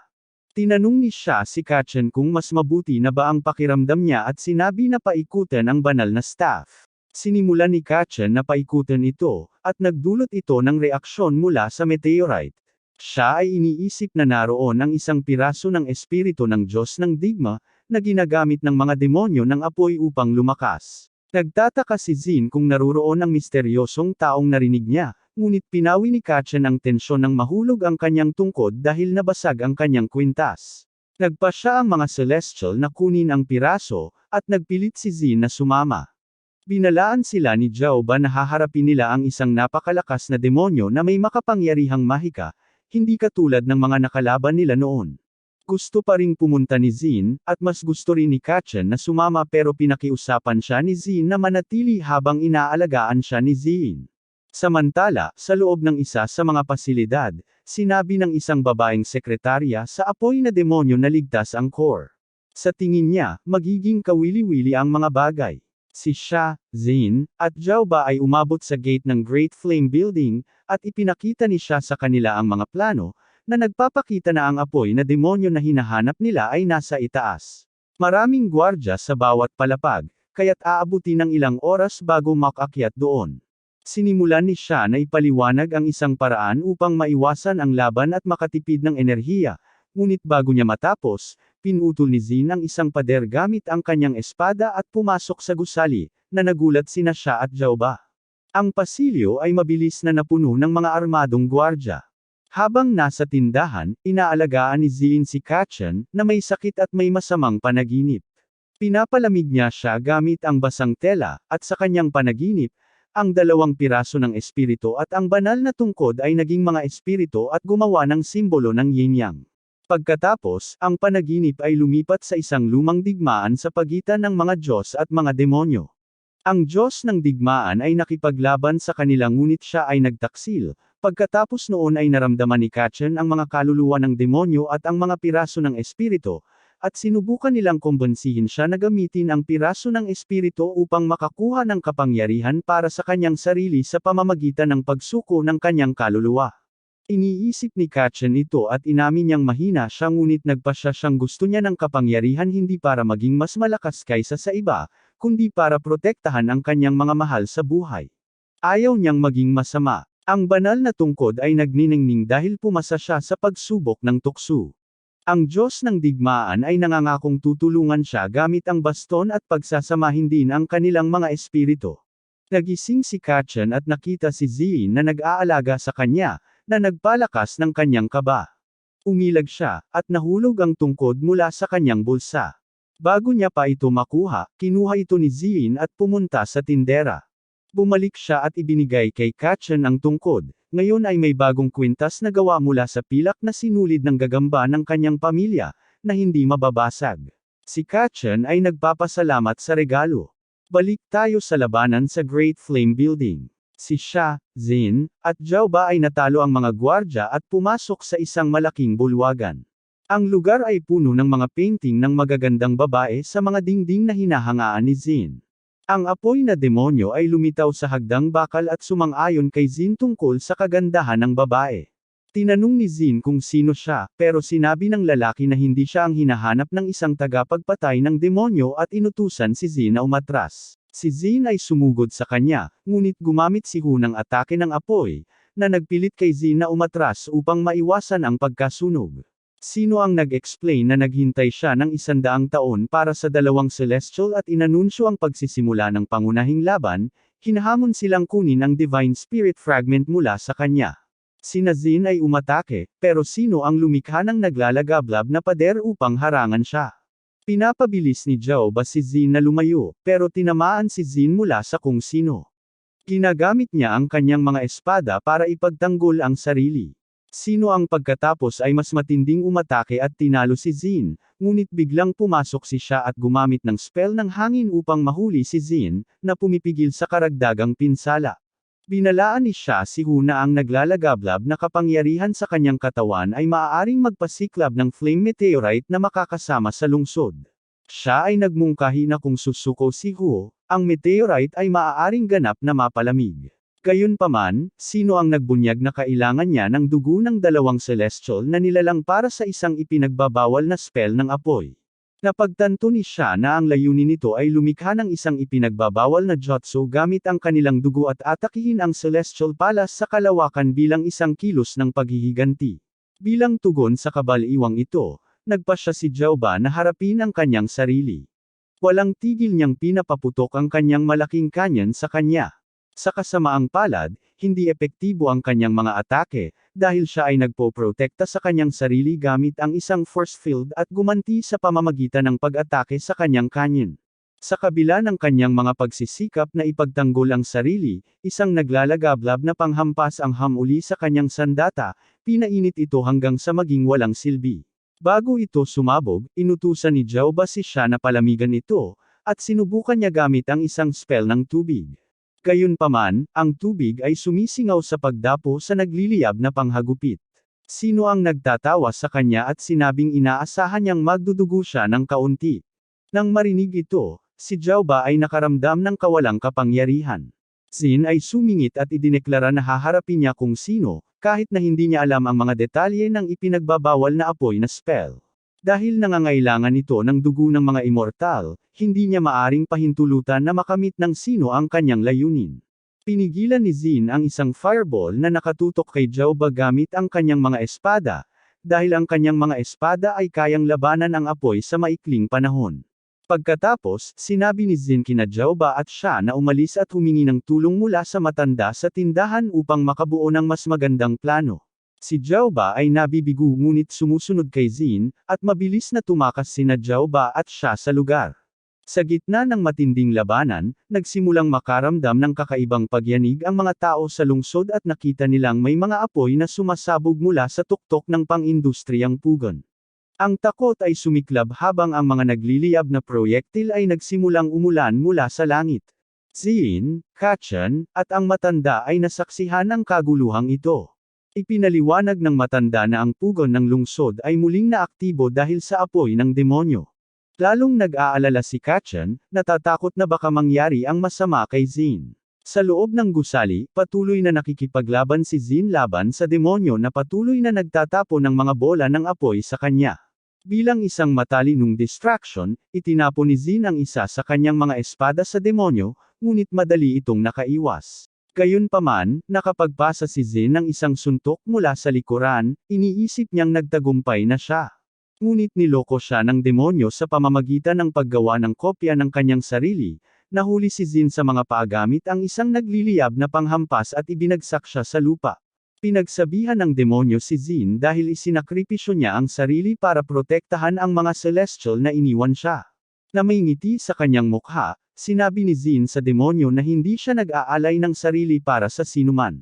Tinanong ni siya si Kachan kung mas mabuti na ba ang pakiramdam niya at sinabi na paikutan ang banal na staff. Sinimulan ni Kachan na paikutan ito, at nagdulot ito ng reaksyon mula sa meteorite. Siya ay iniisip na naroon ang isang piraso ng espiritu ng Diyos ng Digma, na ginagamit ng mga demonyo ng apoy upang lumakas. Nagtataka si Zin kung naruroon ang misteryosong taong narinig niya, ngunit pinawi ni Kachan ang tensyon nang mahulog ang kanyang tungkod dahil nabasag ang kanyang kwintas. Nagpa siya ang mga celestial na kunin ang piraso, at nagpilit si Zin na sumama. Binalaan sila ni Zhao Ba na haharapin nila ang isang napakalakas na demonyo na may makapangyarihang mahika, hindi katulad ng mga nakalaban nila noon. Gusto pa ring pumunta ni Zin, at mas gusto rin ni Kachan na sumama pero pinakiusapan siya ni Zin na manatili habang inaalagaan siya ni Zin. Samantala, sa loob ng isa sa mga pasilidad, sinabi ng isang babaeng sekretarya sa apoy na demonyo na ligtas ang core. Sa tingin niya, magiging kawili-wili ang mga bagay. Si Xia, Zin, at Zhao Ba ay umabot sa gate ng Great Flame Building, at ipinakita ni Xia sa kanila ang mga plano, na nagpapakita na ang apoy na demonyo na hinahanap nila ay nasa itaas. Maraming gwardya sa bawat palapag, kaya't aabuti ng ilang oras bago makakyat doon. Sinimulan ni Xia na ipaliwanag ang isang paraan upang maiwasan ang laban at makatipid ng enerhiya, ngunit bago niya matapos, pinutol ni Zin ang isang pader gamit ang kanyang espada at pumasok sa gusali, na nagulat sina Xia at Zhao Ba. Ang pasilyo ay mabilis na napuno ng mga armadong gwardya. Habang nasa tindahan, inaalagaan ni Zin si Kachan, na may sakit at may masamang panaginip. Pinapalamig niya siya gamit ang basang tela, at sa kanyang panaginip, ang 2 piraso ng espiritu at ang banal na tungkod ay naging mga espiritu at gumawa ng simbolo ng yin-yang. Pagkatapos, ang panaginip ay lumipat sa isang lumang digmaan sa pagitan ng mga Diyos at mga demonyo. Ang Diyos ng digmaan ay nakipaglaban sa kanila ngunit siya ay nagtaksil. Pagkatapos noon ay naramdaman ni Kachan ang mga kaluluwa ng demonyo at ang mga piraso ng espiritu, at sinubukan nilang kumbensihin siya na gamitin ang piraso ng espiritu upang makakuha ng kapangyarihan para sa kanyang sarili sa pamamagitan ng pagsuko ng kanyang kaluluwa. Iniisip ni Kachan ito at inamin niyang mahina siya ngunit nagpasya siyang gusto niya ng kapangyarihan hindi para maging mas malakas kaysa sa iba, kundi para protektahan ang kanyang mga mahal sa buhay. Ayaw niyang maging masama. Ang banal na tungkod ay nagniningning dahil pumasa siya sa pagsubok ng tukso. Ang Diyos ng digmaan ay nangangakong tutulungan siya gamit ang baston at pagsasamahin din ang kanilang mga espiritu. Nagising si Kachan at nakita si Zin na nag-aalaga sa kanya, na nagpalakas ng kanyang kaba. Umilag siya, at nahulog ang tungkod mula sa kanyang bulsa. Bago niya pa ito makuha, kinuha ito ni Zin at pumunta sa tindera. Bumalik siya at ibinigay kay Kachan ang tungkod. Ngayon ay may bagong kwintas na gawa mula sa pilak na sinulid ng gagamba ng kanyang pamilya, na hindi mababasag. Si Kachan ay nagpapasalamat sa regalo. Balik tayo sa labanan sa Great Flame Building. Si Xia, Zin, at Zhao Ba ay natalo ang mga gwardya at pumasok sa isang malaking bulwagan. Ang lugar ay puno ng mga painting ng magagandang babae sa mga dingding na hinahangaan ni Zin. Ang apoy na demonyo ay lumitaw sa hagdang bakal at sumang-ayon kay Zin tungkol sa kagandahan ng babae. Tinanong ni Zin kung sino siya, pero sinabi ng lalaki na hindi siya ang hinahanap ng isang tagapagpatay ng demonyo at inutusan si Zin na umatras. Si Zin ay sumugod sa kanya, ngunit gumamit si Hu ng atake ng apoy, na nagpilit kay Zin na umatras upang maiwasan ang pagkasunog. Sino ang nag-explain na naghintay siya ng 100 taon para sa dalawang Celestial at inanunsyo ang pagsisimula ng pangunahing laban, hinahamon silang kunin ang Divine Spirit Fragment mula sa kanya. Sina Zin ay umatake, pero sino ang lumikha ng naglalagablab na pader upang harangan siya? Pinapabilis ni Jaoba si Zin na lumayo, pero tinamaan si Zin mula sa kung sino. Ginagamit niya ang kanyang mga espada para ipagtanggol ang sarili. Sino ang pagkatapos ay mas matinding umatake at tinalo si Zin, ngunit biglang pumasok si siya at gumamit ng spell ng hangin upang mahuli si Zin, na pumipigil sa karagdagang pinsala. Binalaan ni siya si Hu na ang naglalagablab na kapangyarihan sa kanyang katawan ay maaaring magpasiklab ng flame meteorite na makakasama sa lungsod. Siya ay nagmungkahi na kung susuko si Hu, ang meteorite ay maaaring ganap na mapalamig. Gayunpaman, sino ang nagbunyag na kailangan niya ng dugo ng dalawang celestial na nilalang para sa isang ipinagbabawal na spell ng apoy? Napagtanto ni siya na ang layunin nito ay lumikha ng isang ipinagbabawal na jutsu gamit ang kanilang dugo at atakihin ang Celestial Palace sa kalawakan bilang isang kilos ng paghihiganti. Bilang tugon sa kabaliwang ito, nagpasya si Jaoba na harapin ang kanyang sarili. Walang tigil niyang pinapaputok ang kanyang malaking canyon sa kanya. Sa kasamaang palad, hindi epektibo ang kanyang mga atake, dahil siya ay nagpoprotekta sa kanyang sarili gamit ang isang force field at gumanti sa pamamagitan ng pag-atake sa kanyang canyon. Sa kabila ng kanyang mga pagsisikap na ipagtanggol ang sarili, isang naglalagablab na panghampas ang hamuli sa kanyang sandata, pinainit ito hanggang sa maging walang silbi. Bago ito sumabog, inutusan ni Jaoba si siya na palamigan ito, at sinubukan niya gamit ang isang spell ng tubig. Gayunpaman, ang tubig ay sumisingaw sa pagdapo sa nagliliyab na panghagupit. Sino ang nagtatawa sa kanya at sinabing inaasahan niyang magdudugo siya ng kaunti? Nang marinig ito, si Jaoba ay nakaramdam ng kawalang kapangyarihan. Zin ay sumingit at idineklara na haharapin niya kung sino, kahit na hindi niya alam ang mga detalye ng ipinagbabawal na apoy na spell. Dahil nangangailangan ito ng dugo ng mga immortal, hindi niya maaring pahintulutan na makamit ng sino ang kanyang layunin. Pinigilan ni Zin ang isang fireball na nakatutok kay Jaoba gamit ang kanyang mga espada, dahil ang kanyang mga espada ay kayang labanan ang apoy sa maikling panahon. Pagkatapos, sinabi ni Zin kina Jaoba at siya na umalis at humingi ng tulong mula sa matanda sa tindahan upang makabuo ng mas magandang plano. Si Jaoba ay nabibigo ngunit sumusunod kay Zin, at mabilis na tumakas sina Jaoba at siya sa lugar. Sa gitna ng matinding labanan, nagsimulang makaramdam ng kakaibang pagyanig ang mga tao sa lungsod at nakita nilang may mga apoy na sumasabog mula sa tuktok ng pang-industriyang pugon. Ang takot ay sumiklab habang ang mga nagliliyab na proyektil ay nagsimulang umulan mula sa langit. Zin, Kachan, at ang matanda ay nasaksihan ng kaguluhang ito. Ipinaliwanag ng matanda na ang pugon ng lungsod ay muling naaktibo dahil sa apoy ng demonyo. Lalong nag-aalala si Kachan, natatakot na baka mangyari ang masama kay Zin. Sa loob ng gusali, patuloy na nakikipaglaban si Zin laban sa demonyo na patuloy na nagtatapo ng mga bola ng apoy sa kanya. Bilang isang matalinong distraction, itinapon ni Zin ang isa sa kanyang mga espada sa demonyo, ngunit madali itong nakaiwas. Gayunpaman, nakapagpasa si Zin ng isang suntok mula sa likuran, iniisip niyang nagtagumpay na siya. Ngunit niloko siya ng demonyo sa pamamagitan ng paggawa ng kopya ng kanyang sarili, nahuli si Zin sa mga paagamit ang isang nagliliyab na panghampas at ibinagsak siya sa lupa. Pinagsabihan ng demonyo si Zin dahil isinakripisyo niya ang sarili para protektahan ang mga celestial na iniwan siya. Na may ngiti sa kanyang mukha, sinabi ni Zin sa demonyo na hindi siya nag-aalay ng sarili para sa sinuman.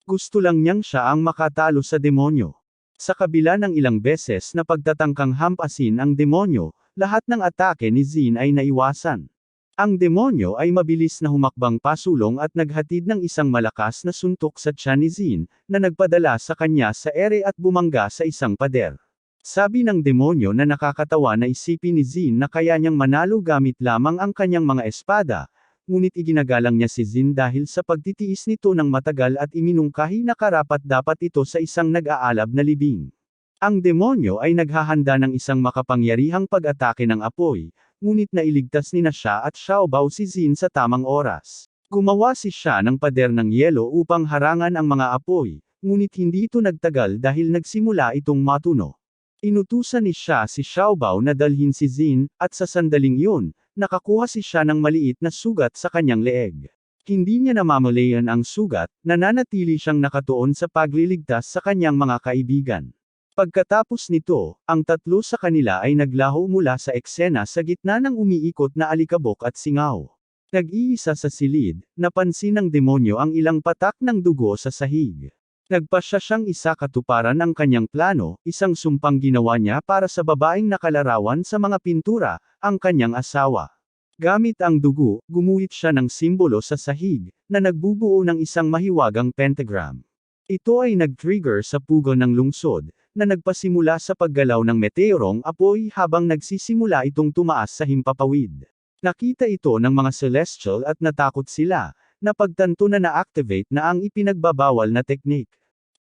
Gusto lang niyang siya ang makatalo sa demonyo. Sa kabila ng ilang beses na pagtatangkang hampasin ang demonyo, lahat ng atake ni Zin ay naiwasan. Ang demonyo ay mabilis na humakbang pasulong at naghatid ng isang malakas na suntok sa tiyan ni Zin, na nagpadala sa kanya sa ere at bumangga sa isang pader. Sabi ng demonyo na nakakatawa na isipin ni Zin na kaya niyang manalo gamit lamang ang kanyang mga espada, ngunit iginagalang niya si Zin dahil sa pagtitiis nito ng matagal at iminungkahi na karapat-dapat ito sa isang nag-aalab na libing. Ang demonyo ay naghahanda ng isang makapangyarihang pag-atake ng apoy, ngunit nailigtas ni na siya at Xiaobao si Zin sa tamang oras. Gumawa siya ng pader ng yelo upang harangan ang mga apoy, ngunit hindi ito nagtagal dahil nagsimula itong matuno. Inutusan ni siya si Xiaobao na dalhin si Xin, at sa sandaling yun, nakakuha siya ng maliit na sugat sa kanyang leeg. Hindi niya namamalayan ang sugat, nananatili siyang nakatuon sa pagliligtas sa kanyang mga kaibigan. Pagkatapos nito, ang tatlo sa kanila ay naglaho mula sa eksena sa gitna ng umiikot na alikabok at singaw. Nag-iisa sa silid, napansin ng demonyo ang ilang patak ng dugo sa sahig. Nagpasya siyang isakatuparan ang kanyang plano, isang sumpang ginawa niya para sa babaeng nakalarawan sa mga pintura, ang kanyang asawa. Gamit ang dugo, gumuhit siya ng simbolo sa sahig, na nagbubuo ng isang mahiwagang pentagram. Ito ay nag-trigger sa pugon ng lungsod, na nagpasimula sa paggalaw ng meteorong apoy habang nagsisimula itong tumaas sa himpapawid. Nakita ito ng mga celestial at natakot sila, napagtanto na na-activate na ang ipinagbabawal na teknik.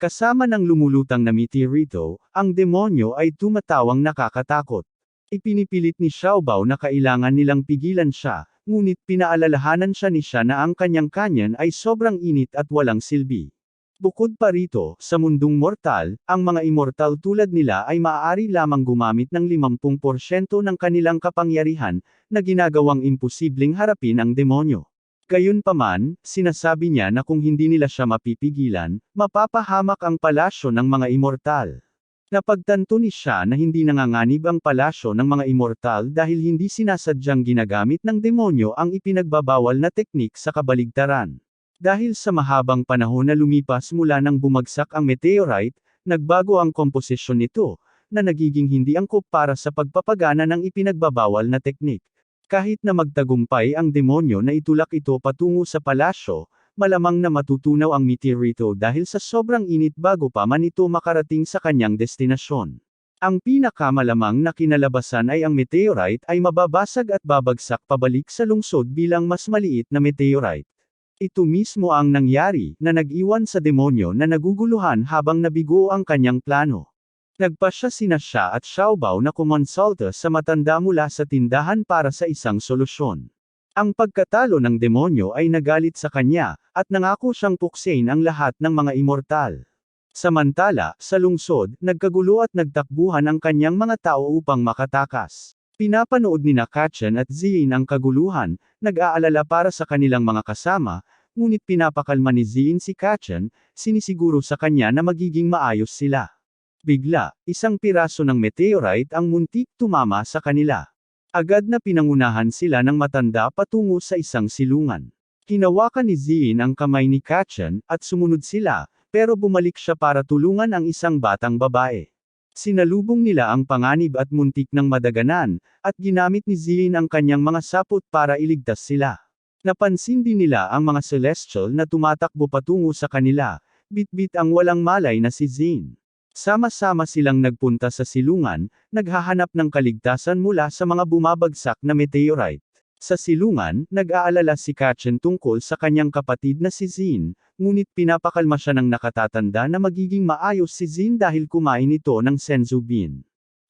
Kasama ng lumulutang na meteorito, ang demonyo ay tumatawang nakakatakot. Ipinipilit ni Xiaobao na kailangan nilang pigilan siya, ngunit pinaalalahanan siya na ang kanyang kanyan ay sobrang init at walang silbi. Bukod pa rito, sa mundong mortal, ang mga immortal tulad nila ay maaari lamang gumamit ng 50% ng kanilang kapangyarihan, na ginagawang imposibleng harapin ang demonyo. Gayunpaman, sinasabi niya na kung hindi nila siya mapipigilan, mapapahamak ang palasyo ng mga immortal. Napagtanto ni siya na hindi nanganganib ang palasyo ng mga immortal dahil hindi sinasadyang ginagamit ng demonyo ang ipinagbabawal na teknik sa kabaligtaran. Dahil sa mahabang panahon na lumipas mula nang bumagsak ang meteorite, nagbago ang komposisyon nito, na nagiging hindi angkop para sa pagpapagana ng ipinagbabawal na teknik. Kahit na magtagumpay ang demonyo na itulak ito patungo sa palasyo, malamang na matutunaw ang meteorito dahil sa sobrang init bago pa man ito makarating sa kanyang destinasyon. Ang pinakamalamang na kinalabasan ay ang meteorite ay mababasag at babagsak pabalik sa lungsod bilang mas maliit na meteorite. Ito mismo ang nangyari, na nag-iwan sa demonyo na naguguluhan habang nabigo ang kanyang plano. Nagpasya sina siya at Xiaobao na kumonsulta sa matanda mula sa tindahan para sa isang solusyon. Ang pagkatalo ng demonyo ay nagalit sa kanya, at nangako siyang puksain ang lahat ng mga immortal. Samantala, sa lungsod, nagkagulo at nagtakbuhan ang kanyang mga tao upang makatakas. Pinapanood ni Kachan at Ziyin ang kaguluhan, nag-aalala para sa kanilang mga kasama, ngunit pinapakalma ni Ziyin si Kachan, sinisiguro sa kanya na magiging maayos sila. Bigla, isang piraso ng meteorite ang muntik tumama sa kanila. Agad na pinangunahan sila ng matanda patungo sa isang silungan. Hinawakan ni Ziyin ang kamay ni Kachan, at sumunod sila, pero bumalik siya para tulungan ang isang batang babae. Sinalubong nila ang panganib at muntik ng madaganan, at ginamit ni Ziyin ang kanyang mga sapot para iligtas sila. Napansin din nila ang mga celestial na tumatakbo patungo sa kanila, bitbit ang walang malay na si Ziyin. Sama-sama silang nagpunta sa silungan, naghahanap ng kaligtasan mula sa mga bumabagsak na meteorite. Sa silungan, nag-aalala si Kachan tungkol sa kanyang kapatid na si Ziyin, ngunit pinapakalma siya ng nakatatanda na magiging maayos si Ziyin dahil kumain ito ng senzu bean.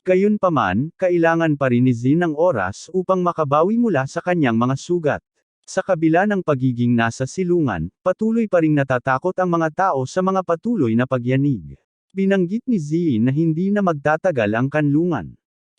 Gayunpaman, kailangan pa rin ni Ziyin ng oras upang makabawi mula sa kanyang mga sugat. Sa kabila ng pagiging nasa silungan, patuloy pa ring natatakot ang mga tao sa mga patuloy na pagyanig. Binanggit ni Ziyin na hindi na magtatagal ang kanlungan.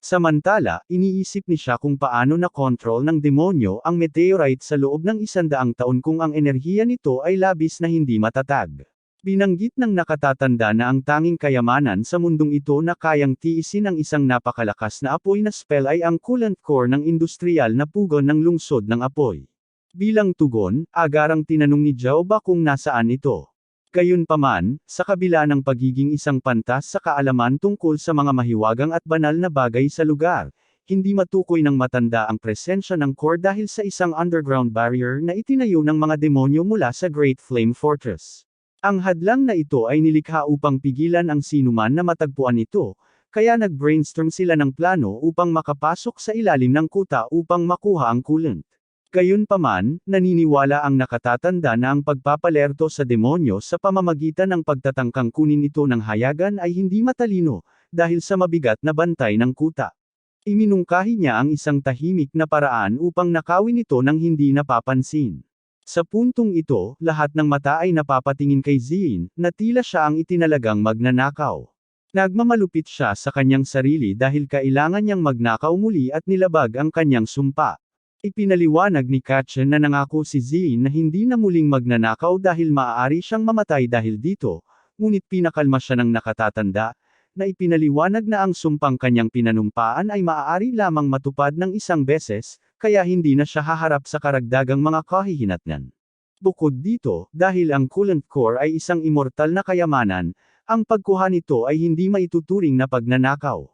Samantala, iniisip ni siya kung paano na-control ng demonyo ang meteorite sa loob ng 100 taon kung ang enerhiya nito ay labis na hindi matatag. Binanggit ng nakatatanda na ang tanging kayamanan sa mundong ito na kayang tiisin ang isang napakalakas na apoy na spell ay ang coolant core ng industrial na pugon ng lungsod ng apoy. Bilang tugon, agarang tinanong ni Xiaobao kung nasaan ito. Gayunpaman, sa kabila ng pagiging isang pantas sa kaalaman tungkol sa mga mahiwagang at banal na bagay sa lugar, hindi matukoy ng matanda ang presensya ng core dahil sa isang underground barrier na itinayo ng mga demonyo mula sa Great Flame Fortress. Ang hadlang na ito ay nilikha upang pigilan ang sinuman na matagpuan ito, kaya nag-brainstorm sila ng plano upang makapasok sa ilalim ng kuta upang makuha ang coolant. Gayunpaman, naniniwala ang nakatatanda na ang pagpapalerto sa demonyo sa pamamagitan ng pagtatangkang kunin ito ng hayagan ay hindi matalino, dahil sa mabigat na bantay ng kuta. Iminungkahi niya ang isang tahimik na paraan upang nakawin ito ng hindi napapansin. Sa puntong ito, lahat ng mata ay napapatingin kay Ziin, na tila siya ang itinalagang magnanakaw. Nagmamalupit siya sa kanyang sarili dahil kailangan niyang magnakaw muli at nilabag ang kanyang sumpa. Ipinaliwanag ni Kachen na nangako si Ziin na hindi na muling magnanakaw dahil maaari siyang mamatay dahil dito, ngunit pinakalma siya ng nakatatanda, na ipinaliwanag na ang sumpang kanyang pinanumpaan ay maaari lamang matupad ng isang beses, kaya hindi na siya haharap sa karagdagang mga kahihinatnan. Bukod dito, dahil ang coolant core ay isang immortal na kayamanan, ang pagkuha nito ay hindi maituturing na pagnanakaw.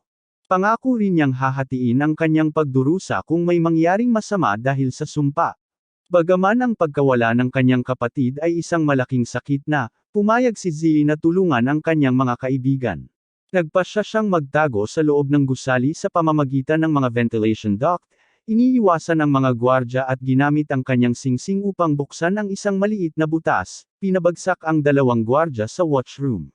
Pangako rin niyang hahatiin ang kanyang pagdurusa kung may mangyaring masama dahil sa sumpa. Bagaman ang pagkawala ng kanyang kapatid ay isang malaking sakit na, pumayag si Ziin na tulungan ang kanyang mga kaibigan. Nagpasya siyang magtago sa loob ng gusali sa pamamagitan ng mga ventilation duct, iniiwasan ang mga gwardya at ginamit ang kanyang singsing upang buksan ang isang maliit na butas, pinabagsak ang dalawang gwardya sa watchroom.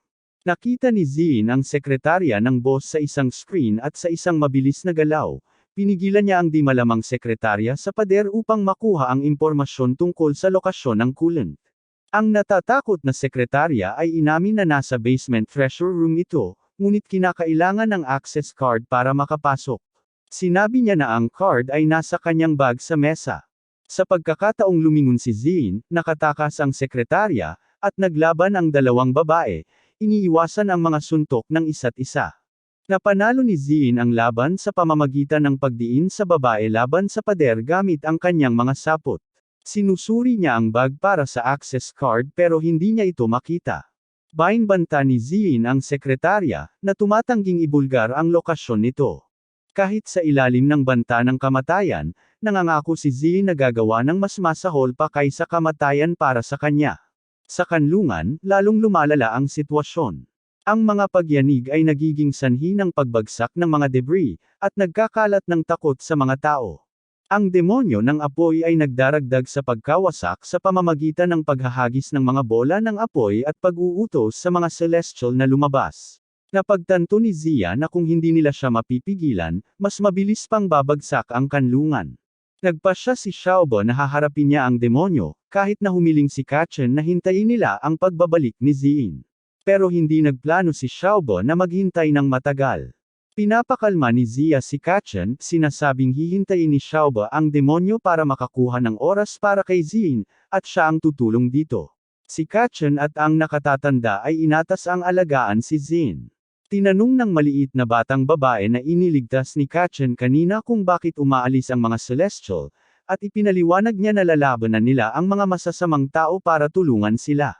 Nakita ni Ziin ang sekretarya ng boss sa isang screen at sa isang mabilis na galaw, pinigilan niya ang di malamang sekretarya sa pader upang makuha ang impormasyon tungkol sa lokasyon ng coolant. Ang natatakot na sekretarya ay inamin na nasa basement treasure room ito, ngunit kinakailangan ng access card para makapasok. Sinabi niya na ang card ay nasa kanyang bag sa mesa. Sa pagkakataong lumingon si Ziin, nakatakas ang sekretarya, at naglaban ang dalawang babae, iniiwasan ang mga suntok ng isa't isa. Napanalo ni Ziin ang laban sa pamamagitan ng pagdiin sa babae laban sa pader gamit ang kanyang mga sapot. Sinusuri niya ang bag para sa access card pero hindi niya ito makita. Bainbanta ni Ziin ang sekretarya, na tumatangging ibulgar ang lokasyon nito. Kahit sa ilalim ng banta ng kamatayan, nangangako si Ziin na gagawa ng mas masahol pa kaysa kamatayan para sa kanya. Sa kanlungan, lalong lumalala ang sitwasyon. Ang mga pagyanig ay nagiging sanhi ng pagbagsak ng mga debris, at nagkakalat ng takot sa mga tao. Ang demonyo ng apoy ay nagdaragdag sa pagkawasak sa pamamagitan ng paghahagis ng mga bola ng apoy at pag-uutos sa mga celestial na lumabas. Napagtanto ni Zia na kung hindi nila siya mapipigilan, mas mabilis pang babagsak ang kanlungan. Nagpasya si Xiaobo na haharapin niya ang demonyo, kahit na humiling si Kachen na hintayin nila ang pagbabalik ni Ziin. Pero hindi nagplano si Xiaobo na maghintay ng matagal. Pinapakalma ni Zia si Kachen, sinasabing hihintayin ni Xiaobo ang demonyo para makakuha ng oras para kay Ziin, at siya ang tutulong dito. Si Kachen at ang nakatatanda ay inatas ang alagaan si Ziin. Tinanong ng maliit na batang babae na iniligtas ni Kachen kanina kung bakit umaalis ang mga celestial, at ipinaliwanag niya na lalabanan nila ang mga masasamang tao para tulungan sila.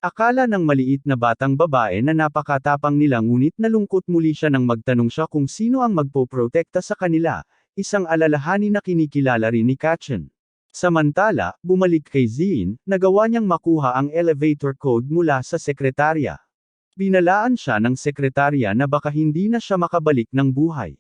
Akala ng maliit na batang babae na napakatapang nila ngunit nalungkot muli siya nang magtanong siya kung sino ang magpoprotekta sa kanila, isang alalahanin na kinikilala rin ni Kachen. Samantala, bumalik kay Ziin, nagawa niyang makuha ang elevator code mula sa sekretarya. Binalaan siya ng sekretarya na baka hindi na siya makabalik ng buhay.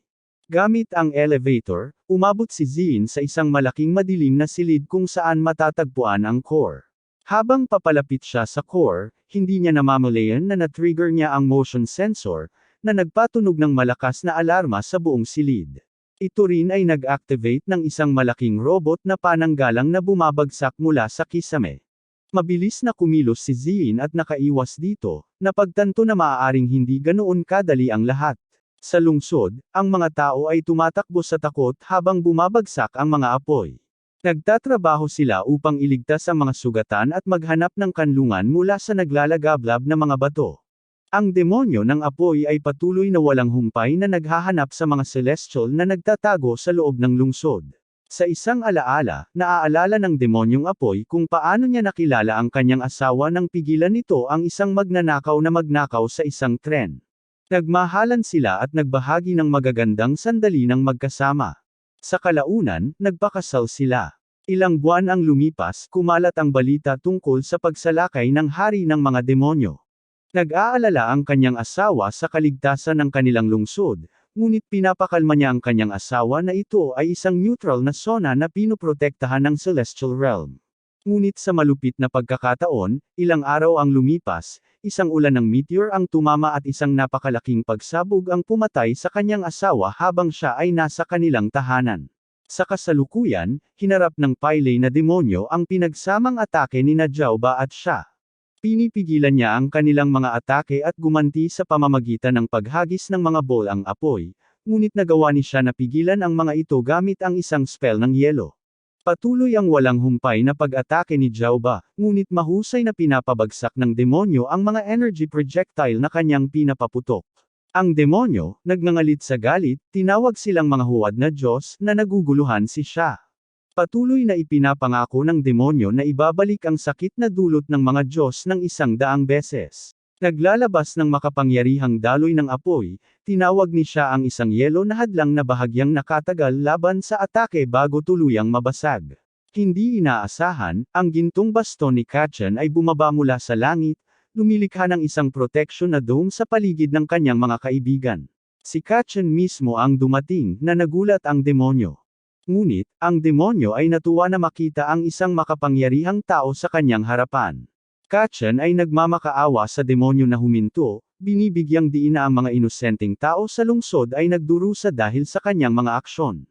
Gamit ang elevator, umabot si Ziin sa isang malaking madilim na silid kung saan matatagpuan ang core. Habang papalapit siya sa core, hindi niya namamalayan na na-trigger niya ang motion sensor, na nagpatunog ng malakas na alarma sa buong silid. Ito rin ay nag-activate ng isang malaking robot na pananggalang na bumabagsak mula sa kisame. Mabilis na kumilos si Ziin at nakaiwas dito, napagtanto na maaaring hindi ganoon kadali ang lahat. Sa lungsod, ang mga tao ay tumatakbo sa takot habang bumabagsak ang mga apoy. Nagtatrabaho sila upang iligtas ang mga sugatan at maghanap ng kanlungan mula sa naglalagablab na mga bato. Ang demonyo ng apoy ay patuloy na walang humpay na naghahanap sa mga celestial na nagtatago sa loob ng lungsod. Sa isang alaala, naaalala ng demonyong apoy kung paano niya nakilala ang kanyang asawa nang pigilan nito ang isang magnanakaw na magnakaw sa isang tren. Nagmahalan sila at nagbahagi ng magagandang sandali ng magkasama. Sa kalaunan, nagpakasal sila. Ilang buwan ang lumipas, kumalat ang balita tungkol sa pagsalakay ng hari ng mga demonyo. Nag-aalala ang kanyang asawa sa kaligtasan ng kanilang lungsod, ngunit pinapakalma niya ang kanyang asawa na ito ay isang neutral na zona na pinoprotektahan ng Celestial Realm. Ngunit sa malupit na pagkakataon, ilang araw ang lumipas, isang ulan ng meteor ang tumama at isang napakalaking pagsabog ang pumatay sa kanyang asawa habang siya ay nasa kanilang tahanan. Sa kasalukuyan, hinarap ng Pyle na demonyo ang pinagsamang atake ni Jaoba at siya. Pinipigilan niya ang kanilang mga atake at gumanti sa pamamagitan ng paghagis ng mga bolang apoy, ngunit nagawa ni siya na pigilan ang mga ito gamit ang isang spell ng yelo. Patuloy ang walang humpay na pag-atake ni Jaoba, ngunit mahusay na pinapabagsak ng demonyo ang mga energy projectile na kanyang pinapaputok. Ang demonyo, nagngangalit sa galit, tinawag silang mga huwad na Diyos na naguguluhan si siya. Patuloy na ipinapangako ng demonyo na ibabalik ang sakit na dulot ng mga Diyos ng 100 beses. Naglalabas ng makapangyarihang daloy ng apoy, tinawag ni siya ang isang yelo na hadlang na bahagyang nakatagal laban sa atake bago tuluyang mabasag. Hindi inaasahan, ang gintong baston ni Kachen ay bumaba mula sa langit, lumilikha ng isang protection na dome sa paligid ng kanyang mga kaibigan. Si Kachen mismo ang dumating, na nagulat ang demonyo. Ngunit, ang demonyo ay natuwa na makita ang isang makapangyarihang tao sa kanyang harapan. Kachen ay nagmamakaawa sa demonyo na huminto, binibigyang diin na ang mga inosenteng tao sa lungsod ay nagdurusa dahil sa kanyang mga aksyon.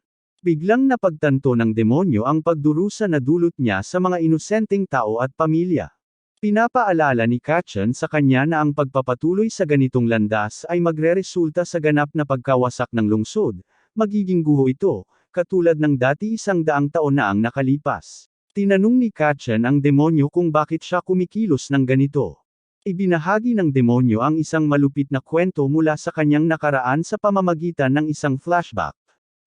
Biglang napagtanto ng demonyo ang pagdurusa na dulot niya sa mga inosenteng tao at pamilya. Pinapaalala ni Kachen sa kanya na ang pagpapatuloy sa ganitong landas ay magreresulta sa ganap na pagkawasak ng lungsod, magiging guho ito, katulad ng dati 100 taon na ang nakalipas. Tinanong ni Kachen ang demonyo kung bakit siya kumikilos ng ganito. Ibinahagi ng demonyo ang isang malupit na kwento mula sa kanyang nakaraan sa pamamagitan ng isang flashback.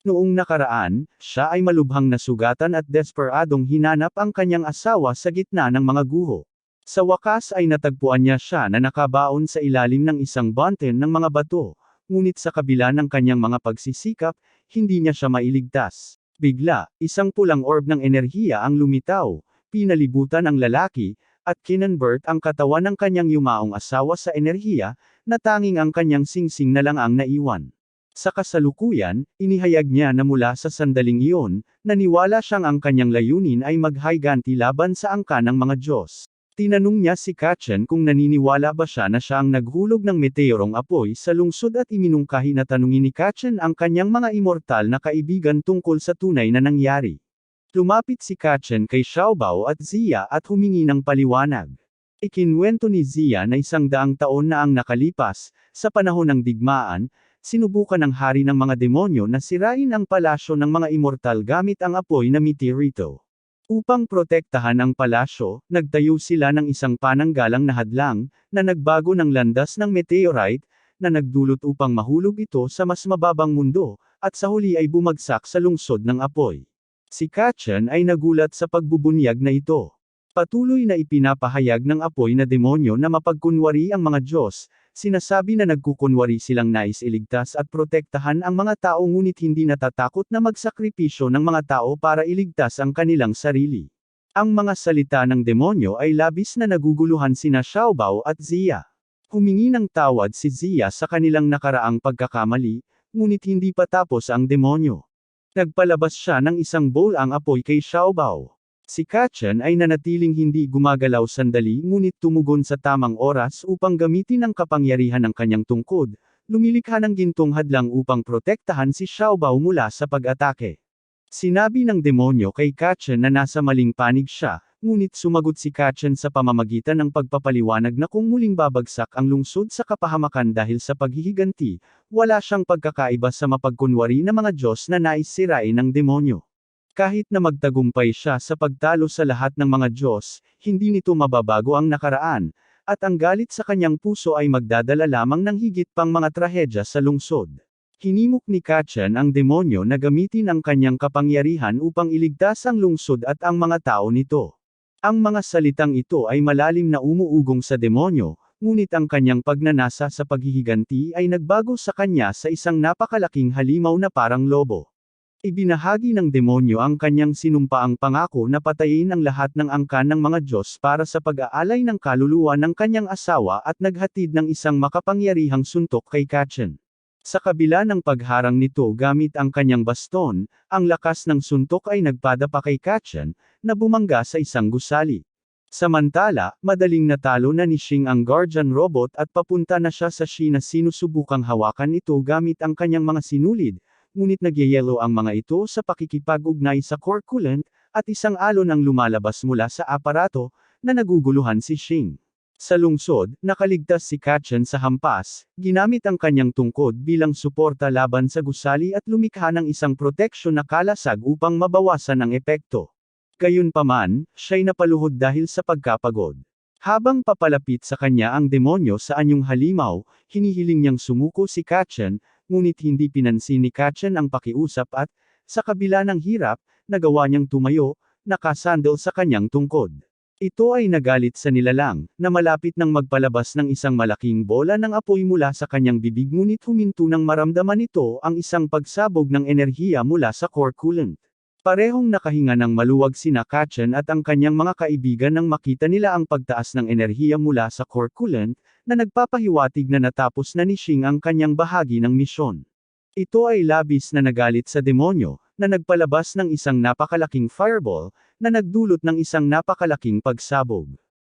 Noong nakaraan, siya ay malubhang nasugatan at desperadong hinanap ang kanyang asawa sa gitna ng mga guho. Sa wakas ay natagpuan niya siya na nakabaon sa ilalim ng isang mountain ng mga bato, ngunit sa kabila ng kanyang mga pagsisikap, hindi niya siya mailigtas. Bigla, isang pulang orb ng enerhiya ang lumitaw, pinalibutan ang lalaki, at kinonvert ang katawan ng kanyang yumaong asawa sa enerhiya, na tanging ang kanyang singsing na lang ang naiwan. Sa kasalukuyan, inihayag niya na mula sa sandaling iyon, naniwala siyang ang kanyang layunin ay maghiganti laban sa angkan ng mga Diyos. Tinanong niya si Kachen kung naniniwala ba siya na siya ang naghulog ng meteorong apoy sa lungsod at iminungkahi na tanungin ni Kachen ang kanyang mga immortal na kaibigan tungkol sa tunay na nangyari. Lumapit si Kachen kay Xiaobao at Ziya at humingi ng paliwanag. Ikinwento ni Ziya na 100 taon na ang nakalipas, sa panahon ng digmaan, sinubukan ng hari ng mga demonyo na sirain ang palasyo ng mga immortal gamit ang apoy na meteorito. Upang protektahan ang palasyo, nagtayo sila ng isang pananggalang na hadlang, na nagbago ng landas ng meteorite, na nagdulot upang mahulog ito sa mas mababang mundo, at sa huli ay bumagsak sa lungsod ng apoy. Si Kachen ay nagulat sa pagbubunyag na ito. Patuloy na ipinapahayag ng apoy na demonyo na mapagkunwari ang mga Diyos, sinasabi na nagkukunwari silang nais iligtas at protektahan ang mga tao ngunit hindi natatakot na magsakripisyo ng mga tao para iligtas ang kanilang sarili. Ang mga salita ng demonyo ay labis na naguguluhan sina Xiaobao at Ziya. Humingi ng tawad si Ziya sa kanilang nakaraang pagkakamali, ngunit hindi pa tapos ang demonyo. Nagpalabas siya ng isang bowl ang apoy kay Xiaobao. Si Kachen ay nanatiling hindi gumagalaw sandali ngunit tumugon sa tamang oras upang gamitin ang kapangyarihan ng kanyang tungkod, lumilikha ng gintong hadlang upang protektahan si Xiaobao mula sa pag-atake. Sinabi ng demonyo kay Kachen na nasa maling panig siya, ngunit sumagot si Kachen sa pamamagitan ng pagpapaliwanag na kung muling babagsak ang lungsod sa kapahamakan dahil sa paghihiganti, wala siyang pagkakaiba sa mapagkunwari na mga Diyos na nais sirain ng demonyo. Kahit na magtagumpay siya sa pagtalo sa lahat ng mga Diyos, hindi nito mababago ang nakaraan, at ang galit sa kanyang puso ay magdadala lamang ng higit pang mga trahedya sa lungsod. Hinimok ni Kachen ang demonyo na gamitin ang kanyang kapangyarihan upang iligtas ang lungsod at ang mga tao nito. Ang mga salitang ito ay malalim na umuugong sa demonyo, ngunit ang kanyang pagnanasa sa paghihiganti ay nagbago sa kanya sa isang napakalaking halimaw na parang lobo. Ibinahagi ng demonyo ang kanyang sinumpaang pangako na patayin ang lahat ng angkan ng mga Diyos para sa pag-aalay ng kaluluwa ng kanyang asawa at naghatid ng isang makapangyarihang suntok kay Kachen. Sa kabila ng pagharang nito gamit ang kanyang baston, ang lakas ng suntok ay nagpadapa kay Kachen, na bumangga sa isang gusali. Samantala, madaling natalo na ni Xing ang Guardian Robot at papunta na siya sa Shi na sinusubukang hawakan ito gamit ang kanyang mga sinulid, ngunit nagyayelo ang mga ito sa pakikipag-ugnay sa core coolant, at isang alon ang lumalabas mula sa aparato, na naguguluhan si Shing. Sa lungsod, nakaligtas si Kachen sa hampas, ginamit ang kanyang tungkod bilang suporta laban sa gusali at lumikha ng isang proteksyon na kalasag upang mabawasan ang epekto. Gayunpaman, siya'y napaluhod dahil sa pagkapagod. Habang papalapit sa kanya ang demonyo sa anyong halimaw, hinihiling niyang sumuko si Kachen, ngunit hindi pinansin ni Kachen ang pakiusap at, sa kabila ng hirap, nagawa niyang tumayo, nakasandal sa kanyang tungkod. Ito ay nagalit sa nilalang, na malapit nang magpalabas ng isang malaking bola ng apoy mula sa kanyang bibig ngunit huminto nang maramdaman nito ang isang pagsabog ng enerhiya mula sa core coolant. Parehong nakahinga ng maluwag sina Kachen at ang kanyang mga kaibigan nang makita nila ang pagtaas ng enerhiya mula sa core coolant, na nagpapahiwatig na natapos na ni Shing ang kanyang bahagi ng misyon. Ito ay labis na nagalit sa demonyo, na nagpalabas ng isang napakalaking fireball, na nagdulot ng isang napakalaking pagsabog.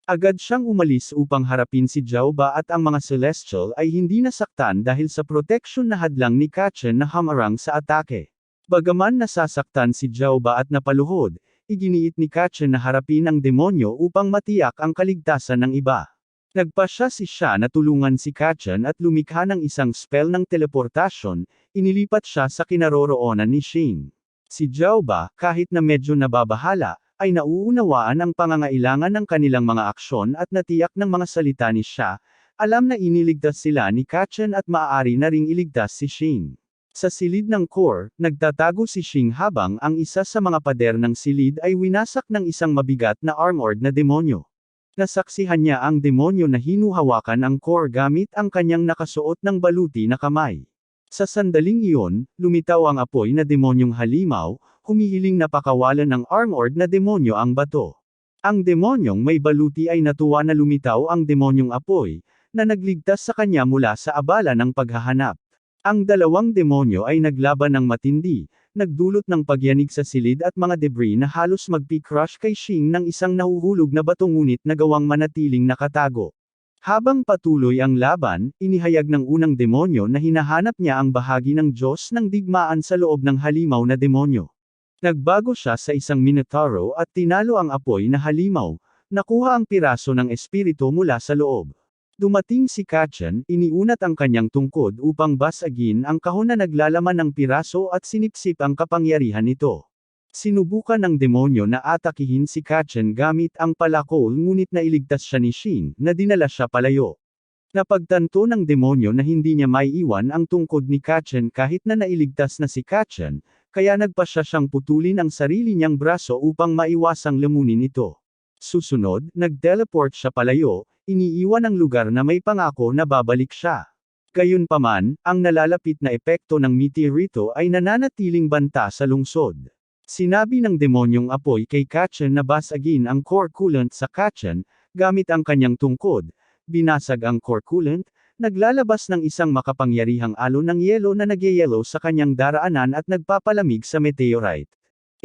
Agad siyang umalis upang harapin si Jaoba at ang mga Celestial ay hindi nasaktan dahil sa proteksyon na hadlang ni Kachen na hamarang sa atake. Bagaman nasasaktan si Jaoba at napaluhod, iginiit ni Kachen na harapin ang demonyo upang matiyak ang kaligtasan ng iba. Nagpasya siya na tulungan si Kachen at lumikha ng isang spell ng teleportasyon, inilipat siya sa kinaroroonan ni Shing. Si Jaoba, kahit na medyo nababahala, ay nauunawaan ang pangangailangan ng kanilang mga aksyon at natiyak ng mga salita ni siya, alam na iniligtas sila ni Kachen at maaari na ring iligtas si Shing. Sa silid ng core, nagtatago si Shing habang ang isa sa mga pader ng silid ay winasak ng isang mabigat na armored na demonyo. Nasaksihan niya ang demonyo na hinuhawakan ang core gamit ang kanyang nakasuot ng baluti na kamay. Sa sandaling iyon, lumitaw ang apoy na demonyong halimaw, humihiling na pakawalan ng armored na demonyo ang bato. Ang demonyong may baluti ay natuwa na lumitaw ang demonyong apoy, na nagligtas sa kanya mula sa abala ng paghahanap. Ang dalawang demonyo ay naglaban ng matindi, nagdulot ng pagyanig sa silid at mga debris na halos magpi-crush kay Shing ng isang nahuhulog na bato ngunit nagawang manatiling nakatago. Habang patuloy ang laban, inihayag ng unang demonyo na hinahanap niya ang bahagi ng Diyos ng digmaan sa loob ng halimaw na demonyo. Nagbago siya sa isang Minotauro at tinalo ang apoy na halimaw, nakuha ang piraso ng espiritu mula sa loob. Dumating si Kachen, iniunat ang kanyang tungkod upang basagin ang kahon na naglalaman ng piraso at sinipsip ang kapangyarihan nito. Sinubukan ng demonyo na atakihin si Kachen gamit ang palakol ngunit nailigtas siya ni Shing, na dinala siya palayo. Napagtanto ng demonyo na hindi niya maiiwan ang tungkod ni Kachen kahit na nailigtas na si Kachen, kaya nagpasya siyang putulin ang sarili niyang braso upang maiwasang lamunin ito. Susunod, nag-teleport siya palayo, iniiwan ang lugar na may pangako na babalik siya. Gayunpaman, ang nalalapit na epekto ng meteorito ay nananatiling banta sa lungsod. Sinabi ng demonyong apoy kay Kachen na basagin ang core coolant sa Kachen, gamit ang kanyang tungkod, binasag ang core coolant, naglalabas ng isang makapangyarihang alon ng yelo na nagyayelo sa kanyang daraanan at nagpapalamig sa meteorite.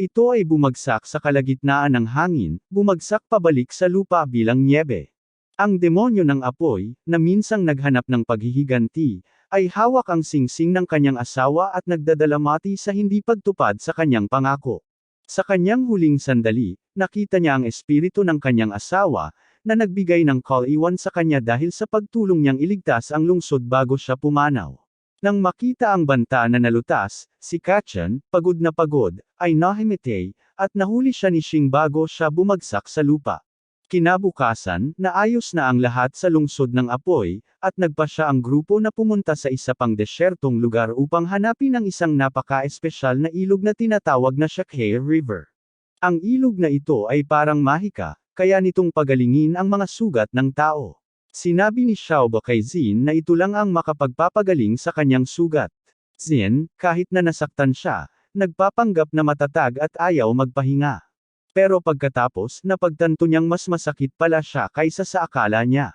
Ito ay bumagsak sa kalagitnaan ng hangin, bumagsak pabalik sa lupa bilang nyebe. Ang demonyo ng apoy, na minsang naghanap ng paghihiganti, ay hawak ang singsing ng kanyang asawa at nagdadalamati sa hindi pagtupad sa kanyang pangako. Sa kanyang huling sandali, nakita niya ang espiritu ng kanyang asawa, na nagbigay ng call-iwan sa kanya dahil sa pagtulong niyang iligtas ang lungsod bago siya pumanaw. Nang makita ang banta na nalutas, si Kachen, pagod na pagod, ay nahimatay, at nahuli siya ni Shing bago siya bumagsak sa lupa. Kinabukasan, naayos na ang lahat sa lungsod ng apoy, at nagpasya ang grupo na pumunta sa isa pang desyertong lugar upang hanapin ang isang napaka-espesyal na ilog na tinatawag na Shakhay River. Ang ilog na ito ay parang mahika, kaya nitong pagalingin ang mga sugat ng tao. Sinabi ni Xiaoba kay Xin na ito lang ang makapagpapagaling sa kanyang sugat. Xin, kahit na nasaktan siya, nagpapanggap na matatag at ayaw magpahinga. Pero pagkatapos, napagtanto niyang mas masakit pala siya kaysa sa akala niya.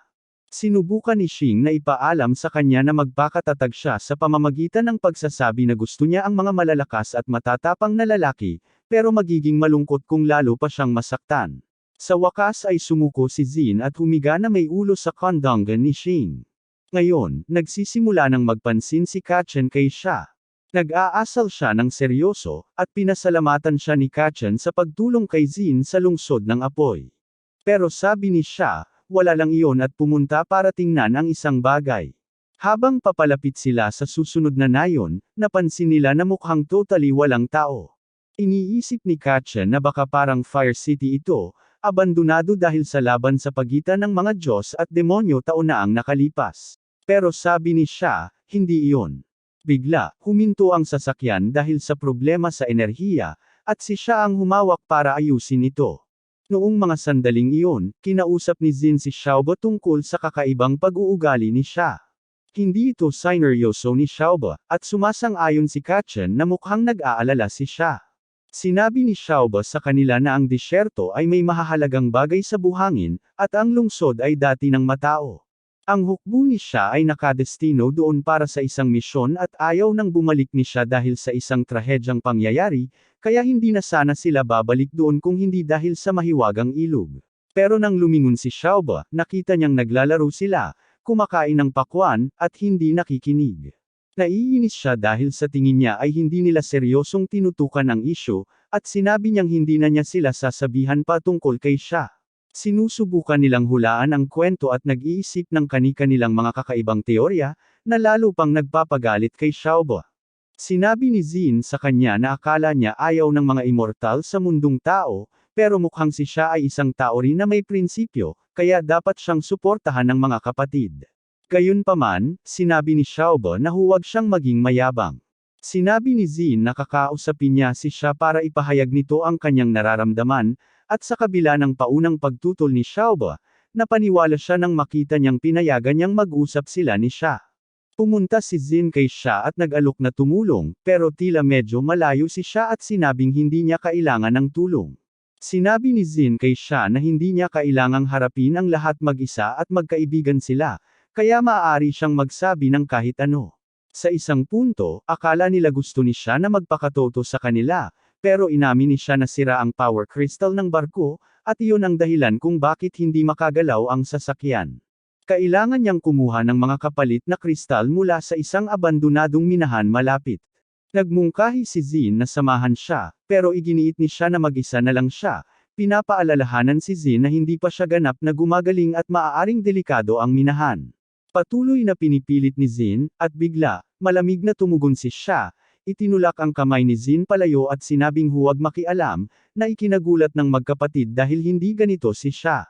Sinubukan ni Shing na ipaalam sa kanya na magpakatatag siya sa pamamagitan ng pagsasabi na gusto niya ang mga malalakas at matatapang na lalaki, pero magiging malungkot kung lalo pa siyang masaktan. Sa wakas ay sumuko si Xin at humiga na may ulo sa kondongan ni Shing. Ngayon, nagsisimula ng magpansin si Kachen kay siya. Nag-aasal siya ng seryoso, at pinasalamatan siya ni Kachen sa pagtulong kay Zin sa lungsod ng apoy. Pero sabi ni siya, wala lang iyon at pumunta para tingnan ang isang bagay. Habang papalapit sila sa susunod na nayon, napansin nila na mukhang totally walang tao. Iniisip ni Kachen na baka parang Fire City ito, abandonado dahil sa laban sa pagitan ng mga Diyos at demonyo taon na ang nakalipas. Pero sabi ni siya, hindi iyon. Bigla, huminto ang sasakyan dahil sa problema sa enerhiya, at si siya ang humawak para ayusin ito. Noong mga sandaling iyon, kinausap ni Zin si Xiaobo tungkol sa kakaibang pag-uugali ni siya. Hindi ito sineryoso ni Xiaobo, at sumasang-ayon si Kachen na mukhang nag-aalala si siya. Sinabi ni Xiaobo sa kanila na ang disyerto ay may mahahalagang bagay sa buhangin, at ang lungsod ay dati ng matao. Ang hukbo ni siya ay nakadestino doon para sa isang misyon at ayaw nang bumalik ni siya dahil sa isang trahedyang pangyayari, kaya hindi na sana sila babalik doon kung hindi dahil sa mahiwagang ilog. Pero nang lumingon si Xiaobo, nakita niyang naglalaro sila, kumakain ng pakwan, at hindi nakikinig. Naiinis siya dahil sa tingin niya ay hindi nila seryosong tinutukan ang isyu, at sinabi niyang hindi na niya sila sasabihan pa tungkol kay siya. Sinusubukan nilang hulaan ang kwento at nag-iisip ng kani-kanilang mga kakaibang teorya, na lalo pang nagpapagalit kay Xiaobo. Sinabi ni Zin sa kanya na akala niya ayaw ng mga immortal sa mundong tao, pero mukhang si siya ay isang tao rin na may prinsipyo, kaya dapat siyang suportahan ng mga kapatid. Gayunpaman, sinabi ni Xiaobo na huwag siyang maging mayabang. Sinabi ni Zin na kakausapin niya si siya para ipahayag nito ang kanyang nararamdaman, at sa kabila ng paunang pagtutol ni Xiaobo, napaniwala siya nang makita niyang pinayagan niyang mag-usap sila ni siya. Pumunta si Zin kay siya at nag-alok na tumulong, pero tila medyo malayo si siya at sinabing hindi niya kailangan ng tulong. Sinabi ni Zin kay siya na hindi niya kailangang harapin ang lahat mag-isa at magkaibigan sila, kaya maaari siyang magsabi ng kahit ano. Sa isang punto, akala nila gusto ni siya na magpakatoto sa kanila, pero inamin ni siya na sira ang power crystal ng barko, at iyon ang dahilan kung bakit hindi makagalaw ang sasakyan. Kailangan niyang kumuha ng mga kapalit na kristal mula sa isang abandonadong minahan malapit. Nagmungkahi si Zin na samahan siya, pero iginiit ni siya na mag-isa na lang siya. Pinapaalalahanan si Zin na hindi pa siya ganap na gumagaling at maaaring delikado ang minahan. Patuloy na pinipilit ni Zin, at bigla, malamig na tumugon si siya. Itinulak ang kamay ni Zin palayo at sinabing huwag makialam, na ikinagulat ng magkapatid dahil hindi ganito si siya.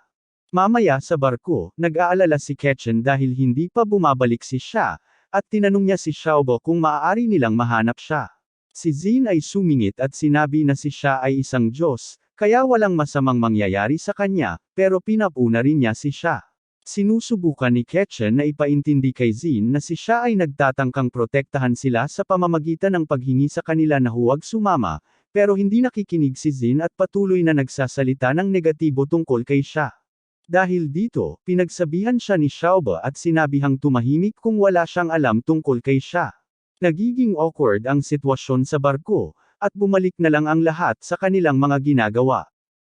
Mamaya sa barko, nag-aalala si Kachen dahil hindi pa bumabalik si siya, at tinanong niya si Xiaobo kung maaari nilang mahanap siya. Si Zin ay sumingit at sinabi na si siya ay isang Diyos, kaya walang masamang mangyayari sa kanya, pero pinapuna rin niya si siya. Sinusubukan ni Kachen na ipaintindi kay Zin na si siya ay nagtatangkang protektahan sila sa pamamagitan ng paghingi sa kanila na huwag sumama, pero hindi nakikinig si Zin at patuloy na nagsasalita ng negatibo tungkol kay siya. Dahil dito, pinagsabihan siya ni Xiaobo at sinabihang tumahimik kung wala siyang alam tungkol kay siya. Nagiging awkward ang sitwasyon sa barko, at bumalik na lang ang lahat sa kanilang mga ginagawa.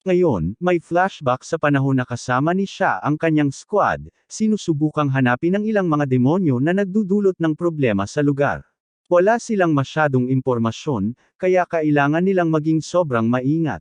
Ngayon, may flashback sa panahon na kasama ni siya ang kanyang squad, sinusubukang hanapin ang ilang mga demonyo na nagdudulot ng problema sa lugar. Wala silang masyadong impormasyon, kaya kailangan nilang maging sobrang maingat.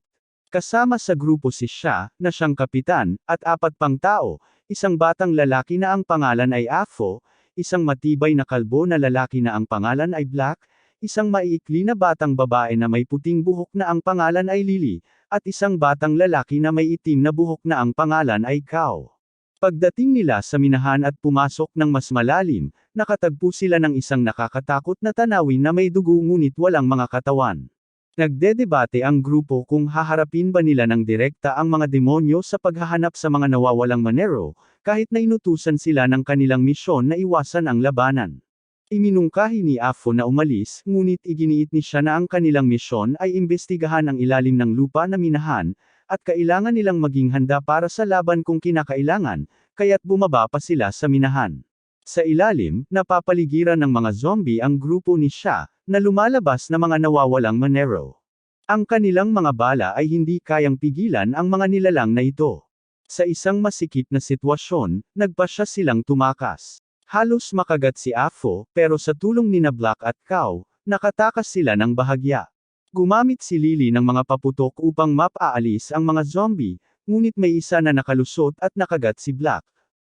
Kasama sa grupo si siya, na siyang kapitan, at 4 pang tao, isang batang lalaki na ang pangalan ay Afo, isang matibay na kalbo na lalaki na ang pangalan ay Black, isang maiikli na batang babae na may puting buhok na ang pangalan ay Lily, at isang batang lalaki na may itim na buhok na ang pangalan ay Kao. Pagdating nila sa minahan at pumasok ng mas malalim, nakatagpo sila ng isang nakakatakot na tanawin na may dugo ngunit walang mga katawan. Nagdedebate ang grupo kung haharapin ba nila ng direkta ang mga demonyo sa paghahanap sa mga nawawalang manero, kahit na inutusan sila ng kanilang misyon na iwasan ang labanan. Iminungkahi ni Afo na umalis, ngunit iginiit ni siya na ang kanilang misyon ay imbestigahan ang ilalim ng lupa na minahan, at kailangan nilang maging handa para sa laban kung kinakailangan, kaya't bumaba pa sila sa minahan. Sa ilalim, napapaligiran ng mga zombie ang grupo ni siya, na lumalabas na mga nawawalang manero. Ang kanilang mga bala ay hindi kayang pigilan ang mga nilalang na ito. Sa isang masikip na sitwasyon, nagpasya silang tumakas. Halos makagat si Afo, pero sa tulong nina Black at Kao, nakatakas sila ng bahagya. Gumamit si Lily ng mga paputok upang mapaalis ang mga zombie, ngunit may isa na nakalusot at nakagat si Black.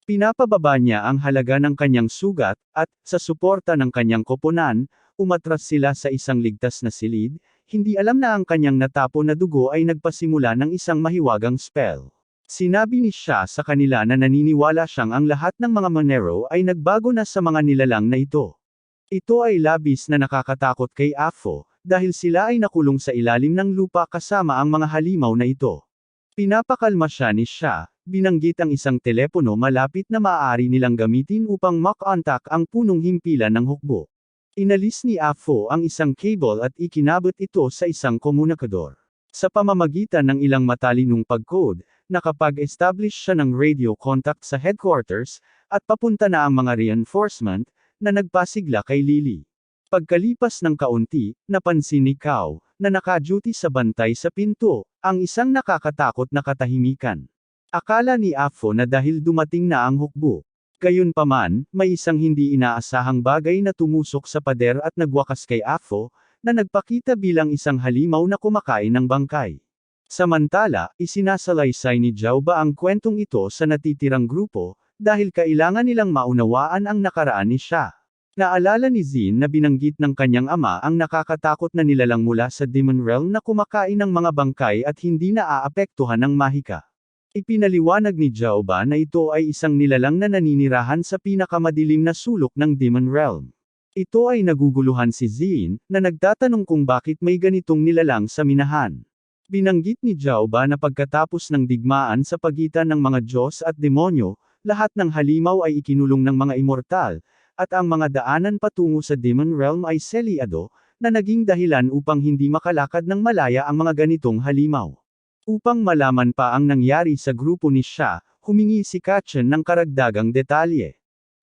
Pinapababa niya ang halaga ng kanyang sugat, at, sa suporta ng kanyang koponan, umatras sila sa isang ligtas na silid, hindi alam na ang kanyang natapo na dugo ay nagpasimula ng isang mahiwagang spell. Sinabi ni siya sa kanila na naniniwala siyang ang lahat ng mga Monero ay nagbago na sa mga nilalang na ito. Ito ay labis na nakakatakot kay Afo, dahil sila ay nakulong sa ilalim ng lupa kasama ang mga halimaw na ito. Pinapakalma siya ni siya, binanggit ang isang telepono malapit na maaari nilang gamitin upang makontak ang punong himpilan ng hukbo. Inalis ni Afo ang isang cable at ikinabot ito sa isang komunikador. Sa pamamagitan ng ilang matalinong pag-code, nakapag-establish siya ng radio contact sa headquarters, at papunta na ang mga reinforcement, na nagpasigla kay Lily. Pagkalipas ng kaunti, napansin ni Kao, na naka-duty sa bantay sa pinto, ang isang nakakatakot na katahimikan. Akala ni Afo na dahil dumating na ang hukbo. Gayunpaman, may isang hindi inaasahang bagay na tumusok sa pader at nagwakas kay Afo, na nagpakita bilang isang halimaw na kumakain ng bangkay. Samantala, isinasalaysay ni Jauba ang kwentong ito sa natitirang grupo, dahil kailangan nilang maunawaan ang nakaraan ni siya. Naalala ni Zin na binanggit ng kanyang ama ang nakakatakot na nilalang mula sa Demon Realm na kumakain ng mga bangkay at hindi naaapektuhan ng mahika. Ipinaliwanag ni Jauba na ito ay isang nilalang na naninirahan sa pinakamadilim na sulok ng Demon Realm. Ito ay naguguluhan si Zin, na nagtatanong kung bakit may ganitong nilalang sa minahan. Binanggit ni Jauba na pagkatapos ng digmaan sa pagitan ng mga Diyos at demonyo, lahat ng halimaw ay ikinulong ng mga immortal, at ang mga daanan patungo sa Demon Realm ay selyado, na naging dahilan upang hindi makalakad ng malaya ang mga ganitong halimaw. Upang malaman pa ang nangyari sa grupo ni Sha, humingi si Kachen ng karagdagang detalye.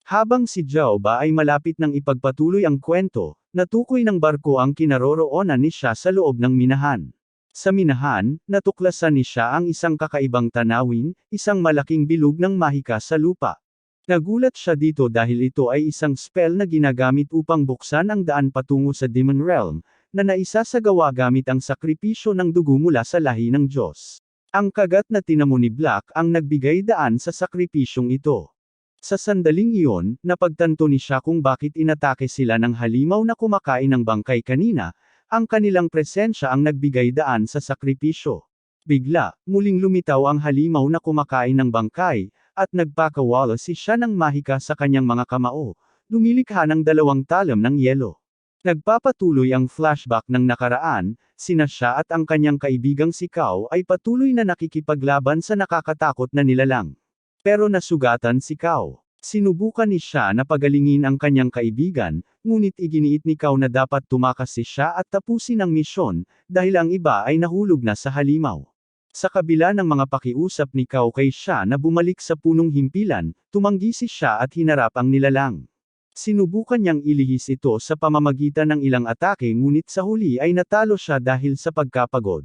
Habang si Jauba ay malapit ng ipagpatuloy ang kwento, natukoy ng barko ang kinaroroonan ni Sha sa loob ng minahan. Sa minahan, natuklasan ni siya ang isang kakaibang tanawin, isang malaking bilog ng mahika sa lupa. Nagulat siya dito dahil ito ay isang spell na ginagamit upang buksan ang daan patungo sa Demon Realm, na naisasagawa gamit ang sakripisyo ng dugo mula sa lahi ng Diyos. Ang kagat na tinamo ni Black ang nagbigay daan sa sakripisyong ito. Sa sandaling iyon, napagtanto ni siya kung bakit inatake sila ng halimaw na kumakain ng bangkay kanina. Ang kanilang presensya ang nagbigay daan sa sakripisyo. Bigla, muling lumitaw ang halimaw na kumakain ng bangkay, at nagpakawala si siya ng mahika sa kanyang mga kamao, lumilikha ng dalawang talam ng yelo. Nagpapatuloy ang flashback ng nakaraan, sina siya at ang kanyang kaibigang si Kao ay patuloy na nakikipaglaban sa nakakatakot na nilalang. Pero nasugatan si Kao. Sinubukan ni siya na pagalingin ang kanyang kaibigan, ngunit iginiit ni Kao na dapat tumakas si siya at tapusin ang misyon, dahil ang iba ay nahulog na sa halimaw. Sa kabila ng mga pakiusap ni Kao kay siya na bumalik sa punong himpilan, tumanggi si siya at hinarap ang nilalang. Sinubukan niyang ilihis ito sa pamamagitan ng ilang atake ngunit sa huli ay natalo siya dahil sa pagkapagod.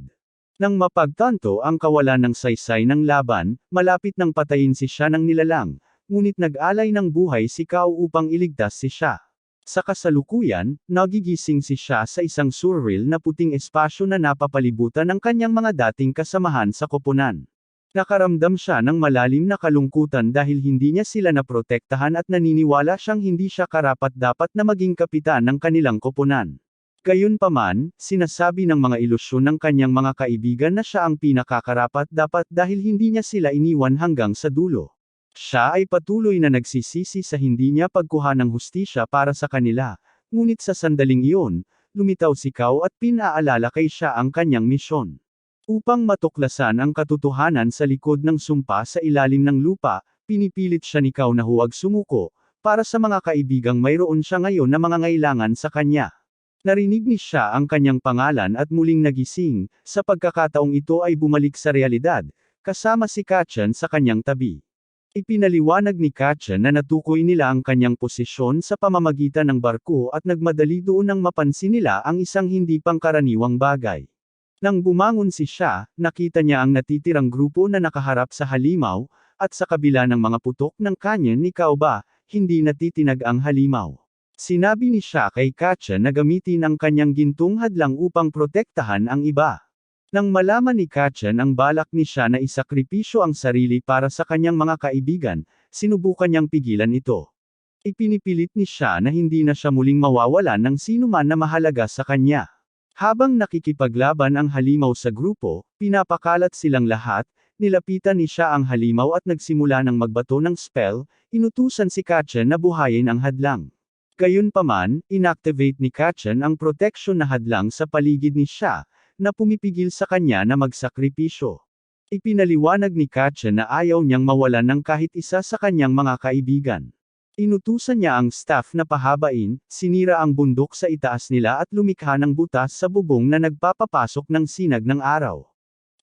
Nang mapagtanto ang kawalan ng saysay ng laban, malapit nang patayin si siya ng nilalang. Ngunit nag-alay ng buhay si Kao upang iligtas si siya. Sa kasalukuyan, nagigising si siya sa isang surreal na puting espasyo na napapalibutan ng kanyang mga dating kasamahan sa koponan. Nakaramdam siya ng malalim na kalungkutan dahil hindi niya sila naprotektahan at naniniwala siyang hindi siya karapat-dapat na maging kapitan ng kanilang koponan. Gayunpaman, sinasabi ng mga ilusyon ng kanyang mga kaibigan na siya ang pinakakarapat-dapat dahil hindi niya sila iniwan hanggang sa dulo. Siya ay patuloy na nagsisisi sa hindi niya pagkuha ng hustisya para sa kanila, ngunit sa sandaling iyon, lumitaw si Kao at pinaalala kay siya ang kanyang misyon. Upang matuklasan ang katotohanan sa likod ng sumpa sa ilalim ng lupa, pinipilit siya ni Kao na huwag sumuko, para sa mga kaibigang mayroon siya ngayon na mga ngailangan sa kanya. Narinig ni siya ang kanyang pangalan at muling nagising, sa pagkakataong ito ay bumalik sa realidad, kasama si Kachen sa kanyang tabi. Ipinaliwanag ni Kachen na natukoy nila ang kanyang posisyon sa pamamagitan ng barko at nagmadali doon nang mapansin nila ang isang hindi pangkaraniwang bagay. Nang bumangon si siya, nakita niya ang natitirang grupo na nakaharap sa halimaw, at sa kabila ng mga putok ng kanya ni Kaoba, hindi natitinag ang halimaw. Sinabi ni siya kay Katya na gamitin ang kanyang gintong hadlang upang protektahan ang iba. Nang malaman ni Katya ang balak ni siya na isakripisyo ang sarili para sa kanyang mga kaibigan, sinubukan niyang pigilan ito. Ipinipilit ni siya na hindi na siya muling mawawalan ng sinuman na mahalaga sa kanya. Habang nakikipaglaban ang halimaw sa grupo, pinapakalat silang lahat, nilapitan ni siya ang halimaw at nagsimula ng magbato ng spell, inutusan si Katya na buhayin ang hadlang. Gayunpaman, inactivate ni Katya ang protection na hadlang sa paligid ni siya, na pumipigil sa kanya na magsakripisyo. Ipinaliwanag ni Katya na ayaw niyang mawalan ng kahit isa sa kanyang mga kaibigan. Inutusan niya ang staff na pahabain, sinira ang bundok sa itaas nila at lumikha ng butas sa bubong na nagpapapasok ng sinag ng araw.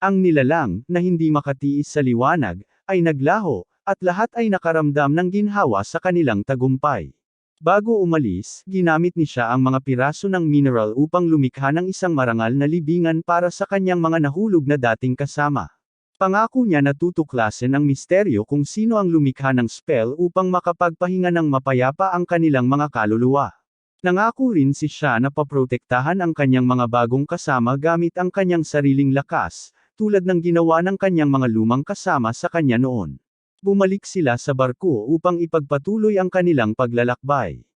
Ang nilalang, na hindi makatiis sa liwanag, ay naglaho, at lahat ay nakaramdam ng ginhawa sa kanilang tagumpay. Bago umalis, ginamit ni siya ang mga piraso ng mineral upang lumikha ng isang marangal na libingan para sa kanyang mga nahulog na dating kasama. Pangako niya na tutuklasin ang misteryo kung sino ang lumikha ng spell upang makapagpahinga ng mapayapa ang kanilang mga kaluluwa. Nangako rin si siya na paprotektahan ang kanyang mga bagong kasama gamit ang kanyang sariling lakas, tulad ng ginawa ng kanyang mga lumang kasama sa kanya noon. Bumalik sila sa barko upang ipagpatuloy ang kanilang paglalakbay.